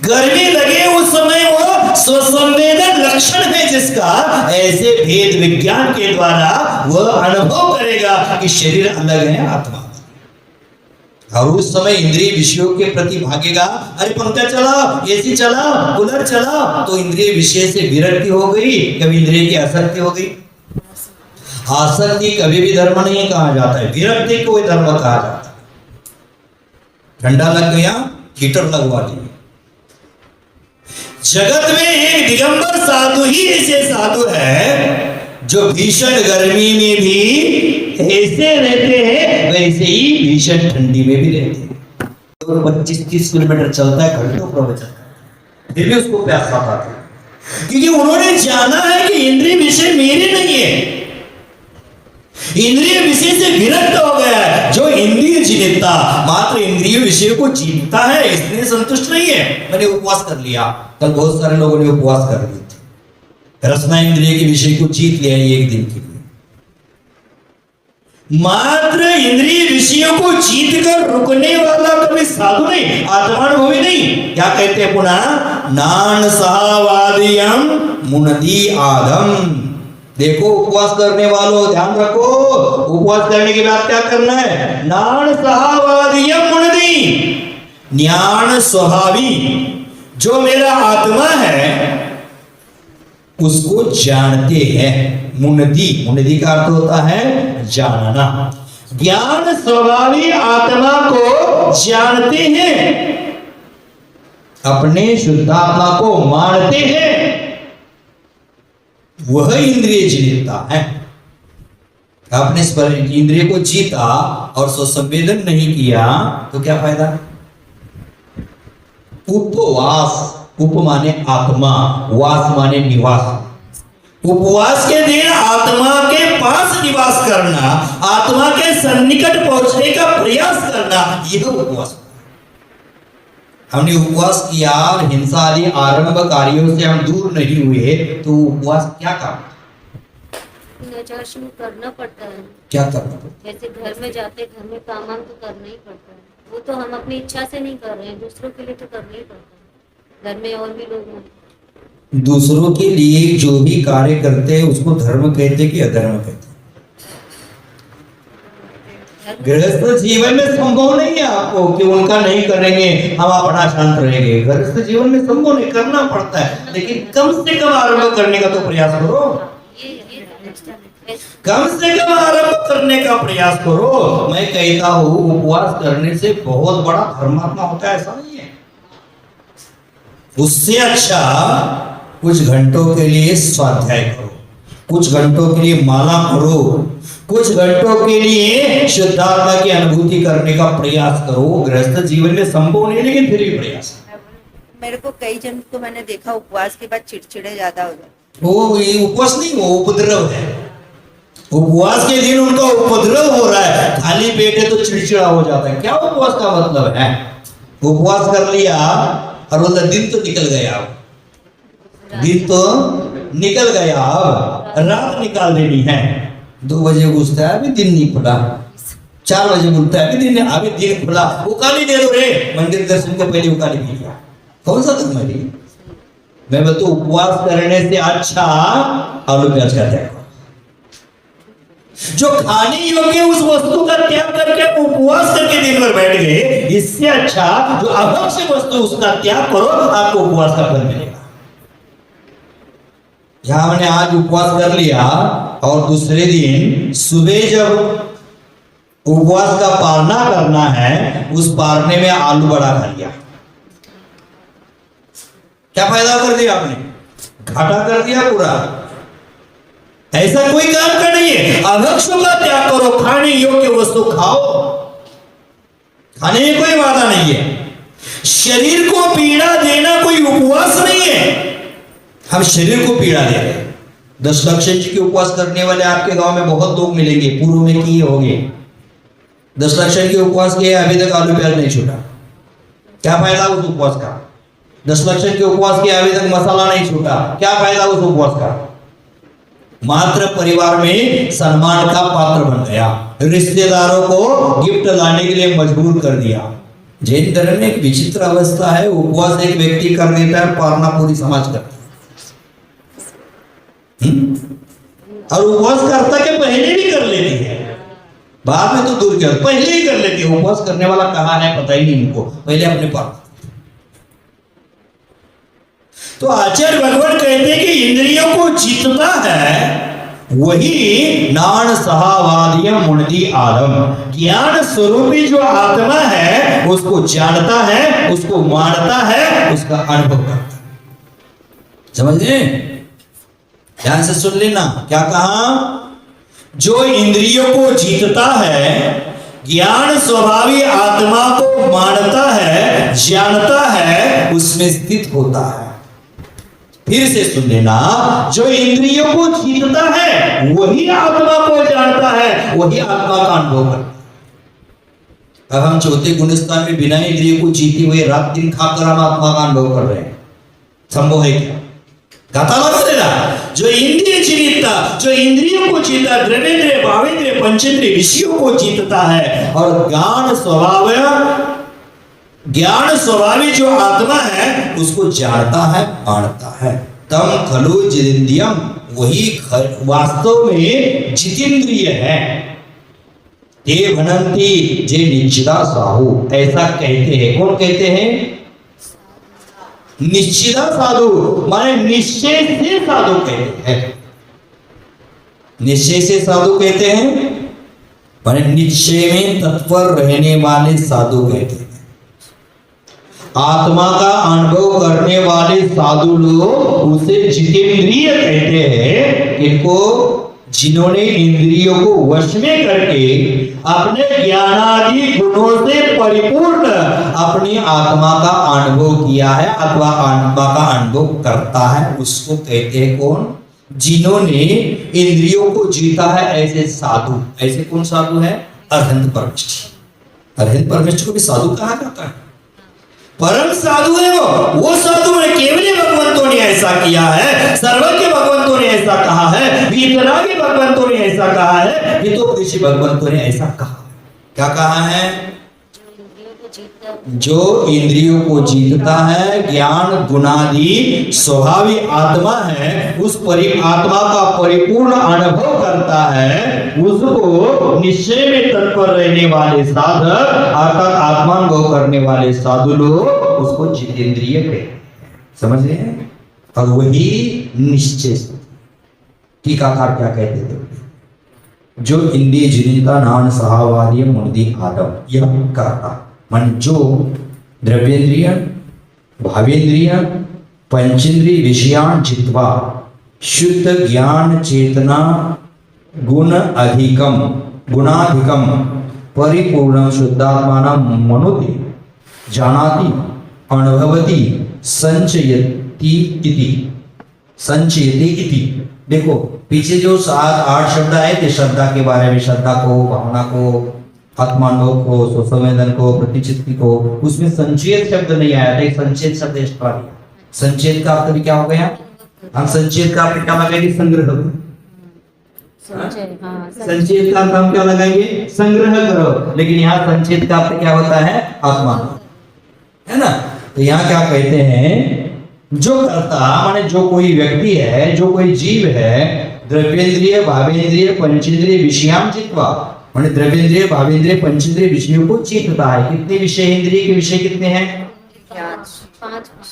गर्मी लगे उस समय वो स्वसंवेदन लक्षण है जिसका, ऐसे भेद विज्ञान के द्वारा वह अनुभव करेगा कि शरीर अलग है आत्मा, और उस समय इंद्रिय विषयों के प्रति भागेगा। अरे पंखा चलाओ, एसी चलाओ, कूलर चलाओ, तो इंद्रिय विषय से विरक्ति हो गई, कभी इंद्रिय की आसक्ति हो गई। आसक्ति कभी भी धर्म नहीं कहा जाता है, विरक्ति को धर्म कहा जाता है। ठंडा लग गया, हीटर लगवा दिया। जगत में एक दिगंबर साधु ही ऐसे साधु है जो भीषण गर्मी में भी ऐसे रहते हैं, वैसे ही भीषण ठंडी में भी रहते हैं। तो 25-30 किलोमीटर चलता है, घंटों प्रवचन, फिर भी उसको प्यास आता है, क्योंकि उन्होंने जाना है कि इंद्रिय विषय मेरे नहीं है, इंद्रिय विषय से विरक्त हो गया है। जो इंद्रिय जीतता, मात्र इंद्रिय विषय को जीतता है, इसलिए संतुष्ट नहीं है। मैंने उपवास कर लिया, कल बहुत सारे लोगों ने उपवास कर लिए थे, रसना इंद्रिय के विषय को जीत लिया एक दिन के लिए। मात्र इंद्रिय विषयों को जीत कर रुकने वाला कभी साधु नहीं, आत्मानुभवी नहीं। क्या कहते हैं पुनः, नान सहावादियम मुनति आदम। देखो उपवास करने वालों ध्यान रखो, उपवास करने के बाद क्या करना है, नान सहावादियम मुनति, ज्ञान स्वभावी, जो मेरा आत्मा है उसको जानते हैं। मुनति, मुनति का अर्थ होता है जानना। ज्ञान स्वभावी आत्मा को जानते हैं, अपने शुद्धात्मा को मानते हैं, वह इंद्रिय जीतता है। आपने इंद्रिय को जीता और स्वसंवेदन नहीं किया तो क्या फायदा। उपवास, उप माने आत्मा, वास माने निवास। उपवास के दिन आत्मा के पास निवास करना, आत्मा के सन्निकट पहुंचने का प्रयास करना, यह उपवास। हमने उपवास किया और हिंसा आदि आरंभ कार्यों से हम दूर नहीं हुए तो उपवास क्या काम, शुरू करना पड़ता है। क्या करना पड़ता है? जैसे घर में जाते, घर में काम तो करना ही पड़ता है। वो तो हम अपनी इच्छा से नहीं कर रहे हैं, दूसरों के लिए तो करना ही पड़ता है। घर में और भी लोग हैं, दूसरों के लिए जो भी कार्य करते हैं उसको धर्म कहते कि अधर्म कहते? गृहस्थ जीवन में संभव नहीं है आपको कि उनका नहीं करेंगे हम अपना शांत रहेंगे। गृहस्थ जीवन में संभव नहीं, करना पड़ता है, लेकिन कम से कम आरंभ करने का तो प्रयास करो। कम से कम आरंभ करने का प्रयास करो। मैं कहता हूँ उपवास करने से बहुत बड़ा धर्मात्मा होता है, ऐसा नहीं है। उससे अच्छा कुछ घंटों के लिए स्वाध्याय करो, कुछ घंटों के लिए माला करो, कुछ घंटों के लिए शुद्धात्मा की अनुभूति करने का प्रयास करो। गृहस्थ जीवन में संभव नहीं, लेकिन फिर भी प्रयास। मेरे को कई जन को मैंने देखा उपवास के बाद चिड़चिड़े ज्यादा हो जाते। वो ये उपवास नहीं, वो उपद्रव है। उपवास के दिन उनका उपद्रव हो रहा है, खाली पेट है तो चिड़चिड़ा हो जाता है। क्या उपवास का मतलब है? उपवास कर लिया और बोलता दिन तो निकल गया, दिन तो निकल गया, अब रात निकाल देनी है। 2 बजे पूछता है अभी दिन नहीं खुला, 4 बजे बोलता है अभी दिन खुला, उकाली दे दो रे, मंदिर दर्शन के पहले उकाली पी लिया। कौन सा धर्म है? मैं बोलता उपवास करने से अच्छा आलू प्याज का त्याग, जो खाने योग्य उस वस्तु का त्याग करके उपवास करके दिन भर बैठ गए, इससे अच्छा जो अभक्ष्य वस्तु उसका त्याग करो, आपको उपवास का फल मिलेगा। यहां मैंने आज उपवास कर लिया और दूसरे दिन सुबह जब उपवास का पालना करना है, उस पालने में आलू बड़ा खा लिया, क्या फायदा कर दिया आपने? घाटा कर दिया पूरा। ऐसा कोई काम का नहीं है। अभक्ष्यों का त्याग करो, खाने योग्य वस्तु खाओ, खाने में कोई बाधा नहीं है। शरीर को पीड़ा देना कोई उपवास नहीं है। हम शरीर को पीड़ा दे रहे हैं। 10 लक्षण जी के उपवास करने वाले आपके गांव में बहुत लोग मिलेंगे, पूर्व में किए होंगे। 10 लक्षण के उपवास किए, अभी तक आलू प्याज नहीं छूटा, क्या फायदा उस उपवास का? 10 लक्षण के उपवास किए, अभी तक मसाला नहीं छूटा, क्या फायदा उस उपवास का? मात्र परिवार में सम्मान का पात्र बन गया, रिश्तेदारों को गिफ्ट लाने के लिए मजबूर कर दिया। जैन धर्म में एक विचित्र अवस्था है, उपवास एक व्यक्ति कर देता है, पालना पूरी समाज करता है। और उपवास करता के पहले भी कर लेती है, बाद में तो दूर कर, पहले ही कर लेती है। उपवास करने वाला कहाँ है पता ही नहीं इनको, पहले अपने पास। तो आचार्य भगवान कहते हैं कि इंद्रियों को जीतना है वही नान सहावादिय मुनिधि आलम, ज्ञान स्वरूपी जो आत्मा है उसको जानता है, उसको मानता है, उसका अनुभव करता है। समझ गए? ध्यान से सुन लेना, क्या कहा? जो इंद्रियों को जीतता है, ज्ञान स्वभावी आत्मा को मानता है, जानता है, उसमें स्थित होता है। फिर से सुन लेना, जो इंद्रियों को जीतता है वही आत्मा को जानता है, वही आत्मा का अनुभव करता है। अब हम चौथे गुणस्थान में बिना इंद्रियों को जीते हुए रात दिन खाकर हम आत्मा का अनुभव कर रहे हैं, संभव है क्या? गाता लगा देना। जो इंद्रिय जीतता, जो इंद्रियों को जीता, द्रव्येंद्रिय भावेंद्रिय पंचेंद्रिय विषयों को जीतता है, और ज्ञान स्वभावी जो आत्मा है उसको जानता है, मानता है। तम खलु जितेंद्रियम, वही वास्तव में जितेंद्रिय है। ते भनंती जे निश्चिता साहु, ऐसा कहते हैं। कौन कहते हैं? निश्चिता साधु, माने निश्चय से साधु कहते हैं। निश्चय से साधु कहते हैं माने निश्चय में तत्पर रहने वाले साधु कहते हैं। आत्मा का अनुभव करने वाले साधु लोग उसे जितेंद्रिय कहते हैं। इनको जिन्होंने इंद्रियों को वश में करके अपने ज्ञानादि गुणों से परिपूर्ण अपनी आत्मा का अनुभव किया है अथवा आत्मा का अनुभव करता है, उसको कहते हैं कौन? जिन्होंने इंद्रियों को जीता है, ऐसे साधु। ऐसे कौन साधु है? अरहंत परमिष्ठ। अरहंत परमिष्ठ को भी साधु कहा जाता है। परम साधु है वो साधु है। केवल भगवंतों ने ऐसा किया है, सर्वज्ञ भगवंतों ने ऐसा कहा है, वीतरागी भगवंतों ने ऐसा कहा है, ये तो ऋषि भगवंतों ने ऐसा कहा। क्या कहा है? जो इंद्रियों को जीतता है, ज्ञान गुणादि स्वभावी आत्मा है, उस आत्मा का परिपूर्ण अनुभव करता है, उसको निश्चय में तत्पर रहने वाले साधक अर्थात आत्मानुभव करने वाले साधु लोग उसको जितेंद्रिय कहते हैं। समझ रहे हैं? और वही निश्चय। टीकाकार क्या कहते थे? जो इंद्रिय जिनिता नान सहावादी मुनिधि आदम, यह कहता मन जो द्रव्येंद्रिय भावेंद्रिय पंचेंद्रिय विषयान जित्वा शुद्ध ज्ञान चेतना गुणाधिकम परिपूर्ण शुद्धात्माना मनुते जानाति अनुभवति संचयति इति। देखो पीछे जो 7-8 शब्द आए थे श्रद्धा के बारे में, श्रद्धा को, भावना को, आत्मानुभव को, स्वसंवेदन को, प्रतिचित्ति को, उसमें संचेत शब्द नहीं आया था। एक संचेत शब्द एक्स्ट्रा दिया। संचेत का अर्थ भी क्या हो गया? हम संचेत का अर्थ क्या लगाएंगे? संग्रह। संचेत का अर्थ हम क्या लगाएंगे? संग्रह करो। लेकिन यहाँ संचेत का अर्थ क्या होता है? आत्मा, है ना? तो यहाँ क्या कहते हैं? जो कर्ता माने जो कोई व्यक्ति है, जो कोई जीव है, द्रव्येंद्रिय भावेंद्रिय पंचेंद्रिय विषयाम जित्वा, माने द्रव्येंद्रिय भावेंद्रिय पंचेंद्रिय विषयों को जीतता है। कितने विषय, इंद्रिय के विषय कितने हैं?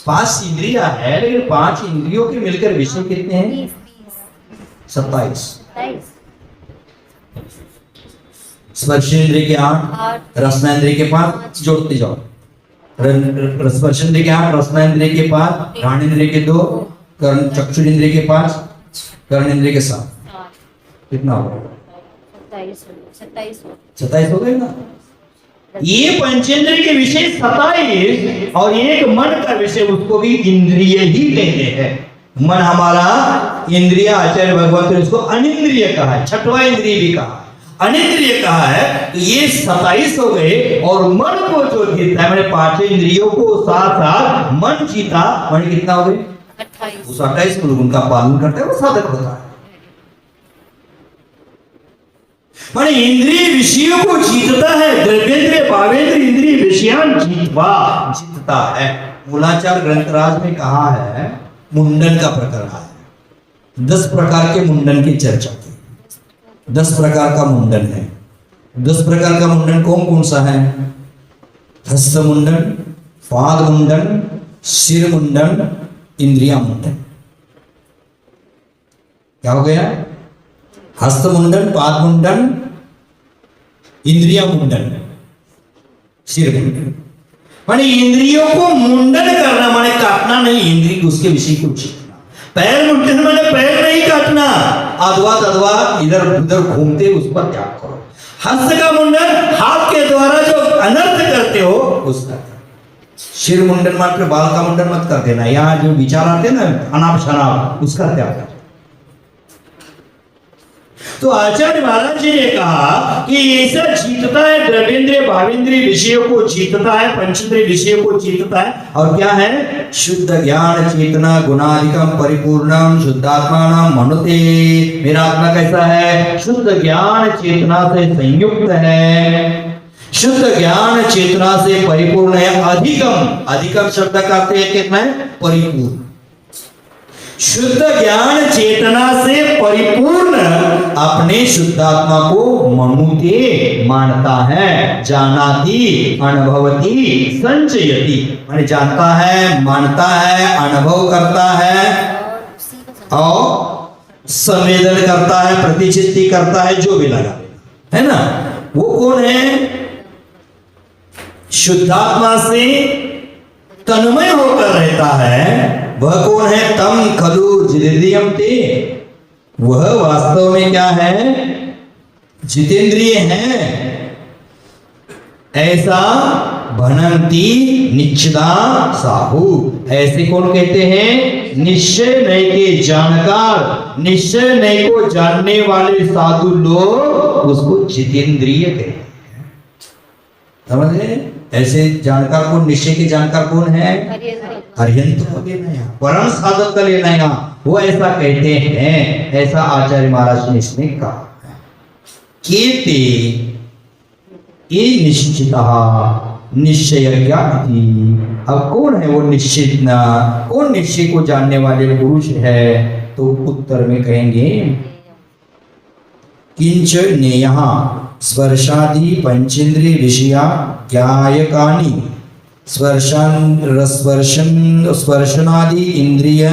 5 इंद्रिया है, लेकिन 5 इंद्रियों के मिलकर विषय कितने हैं? 27। स्पर्शेंद्रिय के 8, रसनेंद्रिय के 5, जोड़ते जाओ। स्पर्शेंद्रिय के 8, रसनेंद्रिय के 5, घ्राणेंद्रिय के 2, कर्ण चक्षुरेंद्रिय के 5, कर्णेंद्रिय के 7, कितना हो गया? 27 हो गए ना। ये पंचेंद्रिय के विषय 27 और एक मन का विषय, उसको भी इंद्रिय ही कहते हैं। मन हमारा इंद्रिय, आचार्य भगवंत ने इसको अनिंद्रिय कहा है, छठवां इंद्रिय भी कहा, अनिंद्रिय कहा है। तो ये 27 हो गए और मन को जो जीता है, मैंने 5 इंद्रियों को साथ साथ मन जीता, मैंने कितना हो गए? 28। उस 28 को उनका पालन करते हैं, वो साधक होता है। माने इंद्रिय विषयों को जीतता है, द्रव्येंद्रिय भावेंद्रिय इंद्रिय विषयान जीतता है। मूलाचार ग्रंथराज में कहा है, मुंडन का प्रकरण है, 10 प्रकार के मुंडन की चर्चा की। 10 प्रकार का मुंडन है। 10 प्रकार का मुंडन कौन कौन सा है? हस्त मुंडन, पाद मुंडन, सिर मुंडन, इंद्रिया मुंडन। क्या हो गया? हस्त मुंडन, पाद मुंडन, इंद्रिया मुंडन, सिर मुंडन। माने इंद्रियों को मुंडन करना, माने काटना नहीं, इंद्रिय उसके विषय को जीतना। पैर मुंडन माने पैर नहीं काटना, अधवा इधर उधर घूमते उस पर त्याग करो। हस्त का मुंडन, हाथ के द्वारा जो अनर्थ करते हो उसका। सिर मुंडन मात्र बाल का मुंडन मत कर देना, यहाँ जो विचार आते हैं ना अनाप शनाप, उसका त्याग कर। तो आचार्य महाराज जी ने कहा कि ऐसा जीतता है, द्रव्येंद्रिय भावेंद्रिय विषयों को जीतता है, पंचेंद्रिय विषयों को जीतता है। और क्या है? शुद्ध ज्ञान चेतना गुणाधिकम परिपूर्णम शुद्धात्मानां मनुते। मेरा आत्मा कैसा है? शुद्ध ज्ञान चेतना से संयुक्त है, शुद्ध ज्ञान चेतना से परिपूर्ण है। अधिकम शब्द का अर्थ है कितना है? परिपूर्ण। शुद्ध ज्ञान चेतना से परिपूर्ण अपने शुद्धात्मा को मनुते मानता है, जानाति अनुभवति संचयति, माने जानता है, मानता है, अनुभव करता है और संवेदन करता है, प्रतिचित्ति करता है, जो भी लगा है ना। वो कौन है? शुद्धात्मा से तन्मय होकर रहता है। वह कौन है? तम खलु जितेंद्रियम ते, वह वास्तव में क्या है? जितेंद्रिय है। ऐसा भनंती निश्चिता साहू, ऐसे कौन कहते हैं? निश्चय नय के जानकार, निश्चय नय को जानने वाले साधु लोग उसको जितेंद्रिय कहते हैं। समझे? ऐसे जानकार कौन? निश्चय के जानकार कौन है? अर्यंत को लेना यहाँ, परम साधक का लेना यहाँ, वो ऐसा कहते हैं। ऐसा आचार्य महाराज ने इसमें कहा। केते ये निश्चिता निश्चय क्या? अब कौन है वो निश्चित? कौन निश्चय को जानने वाले पुरुष है? तो उत्तर में कहेंगे किंच नेयः स्पर्शादि पंचेंद्रिय विषया ज्ञायकानि स्पर्शनादि इंद्रिय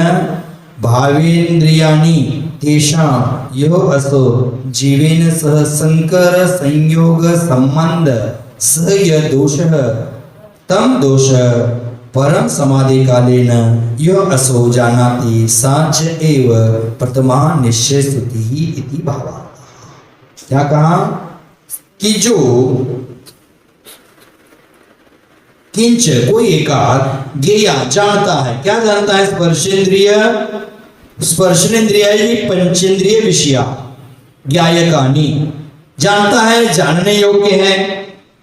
भावेन्द्रियाणि तेषां यो असो जीवेन सह संकर संयोग संबंध स य दोषः तम दोष परम समाधि कालेन यो असो जानाति साच एव प्रथमा निश्चय स्तुति इति भावा। क्या कहा कि जो किंच कोई एकाद ज्ञेया जानता है। क्या जानता है? स्पर्शेंद्रिय पंचेंद्रिय विषया ज्ञायकानि, जानता है, जानने योग्य है।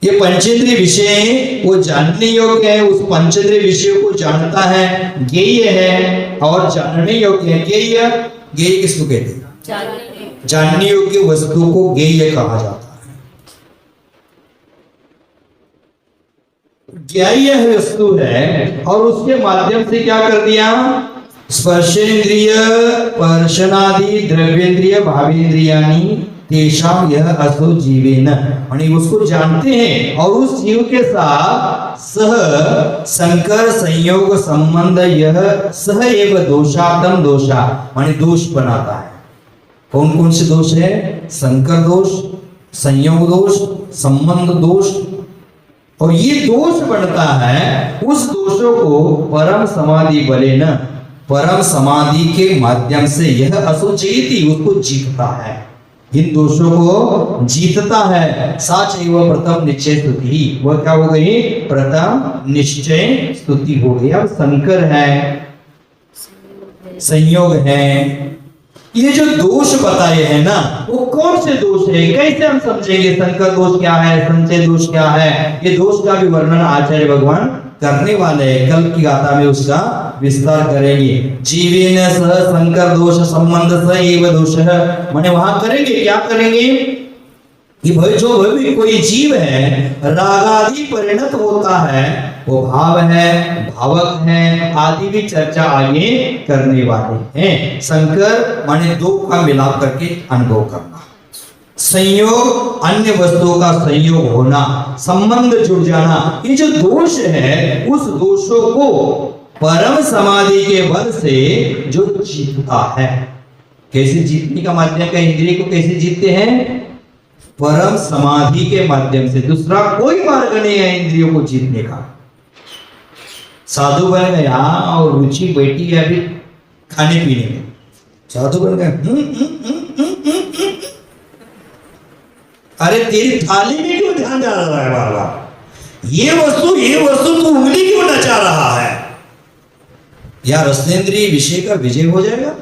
ये पंचेंद्रिय विषय वो जानने योग्य है, उस पंचेंद्रिय विषय को जानता है, ज्ञेय है और जानने योग्य है। ज्ञेय किसको कहते हैं? जानने योग्य वस्तु को ज्ञेय कहा जाता है। ज्ञेय वस्तु है और उसके माध्यम से क्या कर दिया? स्पर्शेंद्रिय स्पर्शनादि द्रव्येंद्रिय भावेंद्रियानी तेषाम यह असो जीवेन, यानी उसको जानते हैं और उस जीव के साथ सह संकर संयोग संबंध यह सह एव दोषातम दोषा, यानी दोष बनाता है। कौन कौन से दोष है? संकर दोष, संयोग दोष, संबंध दोष। और ये दोष बनता है, उस दोषों को परम समाधि बले न, परम समाधि के माध्यम से यह असुचेती, उसको जीतता है, इन दोषों को जीतता है। साच एवं प्रथम निश्चय स्तुति, वह क्या हो गई? प्रथम निश्चय स्तुति हो गई। अब संकर है, संयोग है। ये जो दोष बताए हैं ना, वो कौन से दोष है, कैसे हम समझेंगे? संकर दोष क्या है, संचय दोष क्या है? ये दोष का भी वर्णन आचार्य भगवान करने वाले हैं। कल की गाथा में उसका विस्तार करेंगे। जीवेन सह संकर दोष संबंध स एव दोष, माने वहां करेंगे, क्या करेंगे कि भाई जो भी कोई जीव है रागादि परिणत होता है, वो भाव है, भावक है आदि भी चर्चा आगे करने वाले हैं। संकर माने दो का मिलाप करके अनुभव करना, संयोग अन्य वस्तुओं का संयोग होना, संबंध जुड़ जाना। ये जो दोष है, उस दोषों को परम समाधि के बल से जो जीतता है। कैसे जीतने का माध्यम का? इंद्रिय को कैसे जीतते हैं? परम समाधि के माध्यम से। दूसरा कोई मार्ग नहीं है इंद्रियों को जीतने का। साधु बन गया और रुचि बैठी है अभी खाने पीने में, साधु बन गया। अरे तेरी थाली में क्यों ध्यान जा रहा है बार बार? ये वस्तु तू उंगली क्यों नचा रहा है? या रसनेन्द्रिय विषय का विजय हो जाएगा।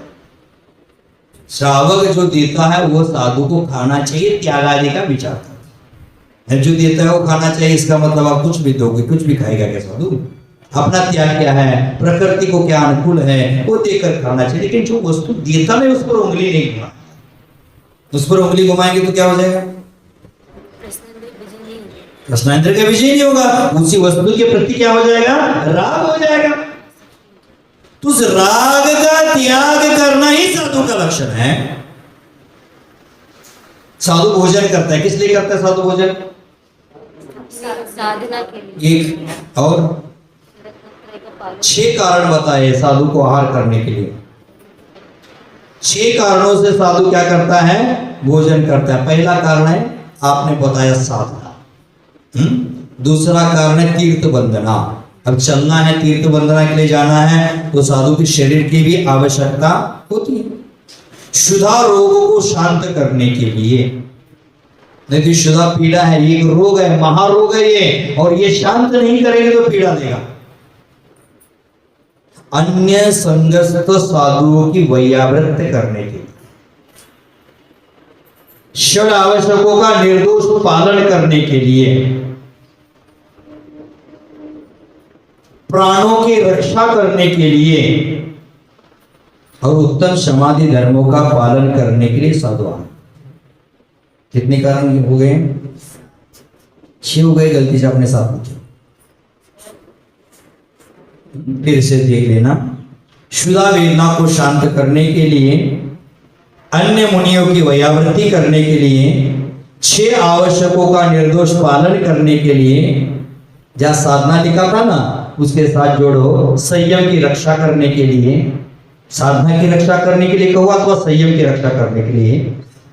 श्रावक जो देता है वो साधु को खाना चाहिए, त्याग आदि का विचार करता है। जो देता है वो खाना चाहिए, इसका मतलब आप कुछ भी दोगे, कुछ भी खाएगा क्या साधु? अपना त्याग क्या है, प्रकृति को क्या अनुकूल है, वो देकर खाना चाहिए। लेकिन जो वस्तु देता है उस पर उंगली नहीं घुमा, उस पर उंगली घुमाएंगे तो क्या हो जाएगा? रसनेन्द्रिय का विजय नहीं होगा। उसी वस्तु के प्रति क्या हो जाएगा? राग हो जाएगा। तो उस राग का त्याग करना ही साधु का लक्षण है। साधु भोजन करता है, किस लिए करता है साधु भोजन? साधना के लिए। एक और 6 कारण बताए साधु को आहार करने के लिए। 6 कारणों से साधु क्या करता है? भोजन करता है। पहला कारण है आपने बताया साधना। दूसरा कारण है तीर्थ वंदना। अब चलना है, तीर्थ वंदना के लिए जाना है, तो साधु के शरीर की भी आवश्यकता होती है। क्षुधा रोगों को शांत करने के लिए, नहीं तो क्षुधा पीड़ा है, एक रोग है, महारोग है ये, और ये शांत नहीं करेंगे तो पीड़ा देगा। अन्य संगस्त साधुओं की वैयावृत्ति करने के लिए, षड आवश्यकों का निर्दोष पालन करने के लिए, प्राणों की रक्षा करने के लिए, और उत्तम समाधि धर्मों का पालन करने के लिए साधुवान। कितने कारण हो गए? 6 हो गए। गलती से अपने साथ पूछो, फिर से देख लेना। क्षुधा वेदना को शांत करने के लिए, अन्य मुनियों की वैयावृत्ति करने के लिए, 6 आवश्यकों का निर्दोष पालन करने के लिए, जहां साधना लिखा था ना उसके साथ जोड़ो, संयम की रक्षा करने के लिए, साधना की रक्षा करने के लिए कहो अथवा संयम की रक्षा करने के लिए,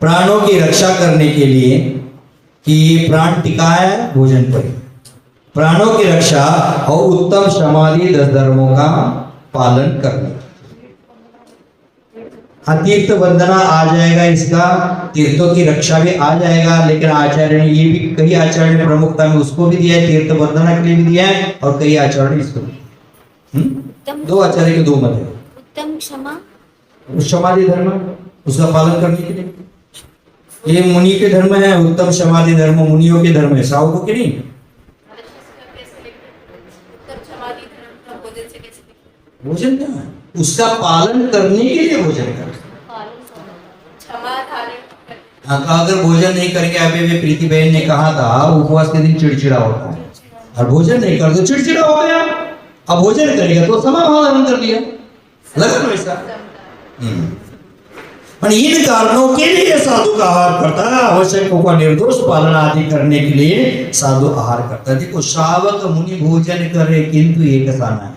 प्राणों की रक्षा करने के लिए कि प्राण टिका है भोजन पर, प्राणों की रक्षा, और उत्तम समाधि 10 धर्मों का पालन करने। तीर्थ वंदना आ जाएगा, इसका तीर्थों की रक्षा भी आ जाएगा। लेकिन आचार्य ने ये भी, कई आचार्य ने प्रमुखता में उसको भी दिया है, तीर्थ वंदना के लिए भी दिया है, और कई आचार्य ने इसको 2 आचार्य के 2 मत है। उत्तम क्षमा, समाधि धर्म उसका पालन करने के लिए, ये मुनि के धर्म है। उत्तम समाधि धर्म मुनियों के धर्म है, श्रावकों के नहीं। भोजन क्या है? उसका पालन करने के लिए भोजन कर। अगर भोजन नहीं करेंगे, अभी भी प्रीति बहन ने कहा था उपवास के दिन चिड़चिड़ा होता है, और भोजन नहीं कर तो चिड़चिड़ा हो गया। अब भोजन करेगा तो समाधान कर लिया। लगा ना ऐसा? और इन कारणों के लिए साधु का आहार करता है, आवश्यकों का निर्दोष पालन आदि करने के लिए साधु आहार करता है। देखो, श्रावक मुनि भोजन करे किंतु एक साना है।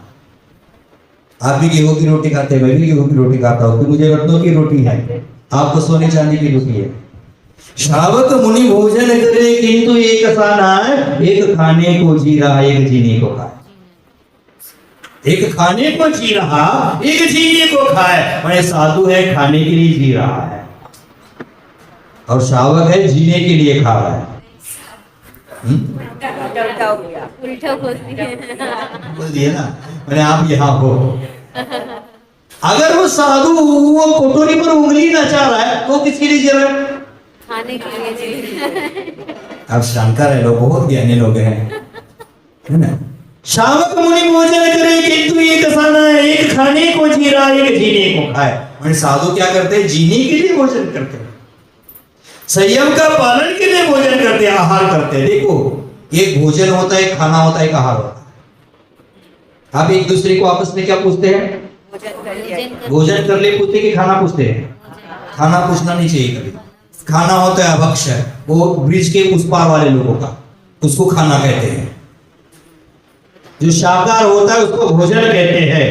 आप भी गेहूं की रोटी खाते हैं, मैं भी गेहूं की रोटी खाता हूँ, तो मुझे रत्नों की रोटी है, आपको सोने चांदी की रोटी है। श्रावक मुनि भोजन करे किंतु एक साना है, एक खाने को जी रहा, एक जीने को खाए। एक खाने को जी रहा, एक जीने को खाए। मैंने साधु है खाने के लिए जी रहा है, और श्रावक है जीने के लिए खा रहा है। उल्टा हो गया। उल्टा बोल दिए। बोल दिए ना, मैंने आप यहाँ हो। अगर वो साधु वो कोटोरी पर उंगली नचा रहा है तो किसके लिए जी रहा है? खाने के लिए जी। अब शंकर है, लोग बहुत ज्ञानी लोग हैं, है ना। श्रावक मुनि भोजन करे किंतु एक साना है, एक खाने को जी रहा, एक जीने को खाए। मैंने साधु क्या करते हैं? जीने के लिए भोजन करते हैं, संयम का पालन के लिए भोजन करते हैं, आहार करते हैं। देखो, एक भोजन होता है, खाना होता है, एक आहार होता है। आप एक दूसरे को आपस में क्या पूछते हैं? भोजन कर लिया। भोजन कर ले पूछते कि खाना पूछते हैं? खाना पूछना नहीं चाहिए कभी। खाना होता है अभक्ष्य, वो ब्रिज के उस पार वाले लोगों का, उसको खाना कहते हैं। जो शाकाहार होता है उसको भोजन कहते हैं,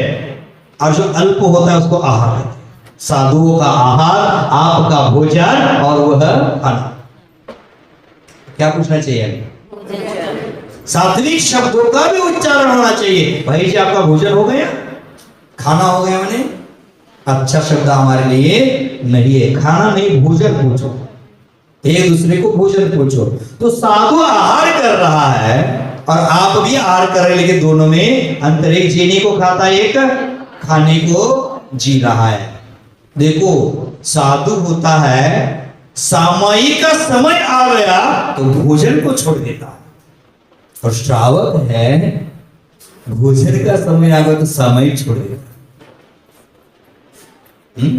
और जो अल्प होता है उसको आहार कहते हैं। साधुओं का आहार, आपका भोजन, और वह खाना। क्या पूछना चाहिए अभी? सात्विक शब्दों का भी उच्चारण होना चाहिए। भाई जी आपका भोजन हो गया, खाना हो गया, मैंने अच्छा शब्द हमारे लिए नहीं है। खाना नहीं, भोजन पूछो, एक दूसरे को भोजन पूछो। तो साधु आहार कर रहा है और आप भी आहार कर रहे हैं, लेकिन दोनों में अंतर। एक जीने को खाता है, एक खाने को जी रहा है। देखो, साधु होता है सामयिक का समय आ गया तो भोजन को छोड़ देता है, और श्रावक है भोजन का समय आ गया तो सामयिक छोड़ देता है।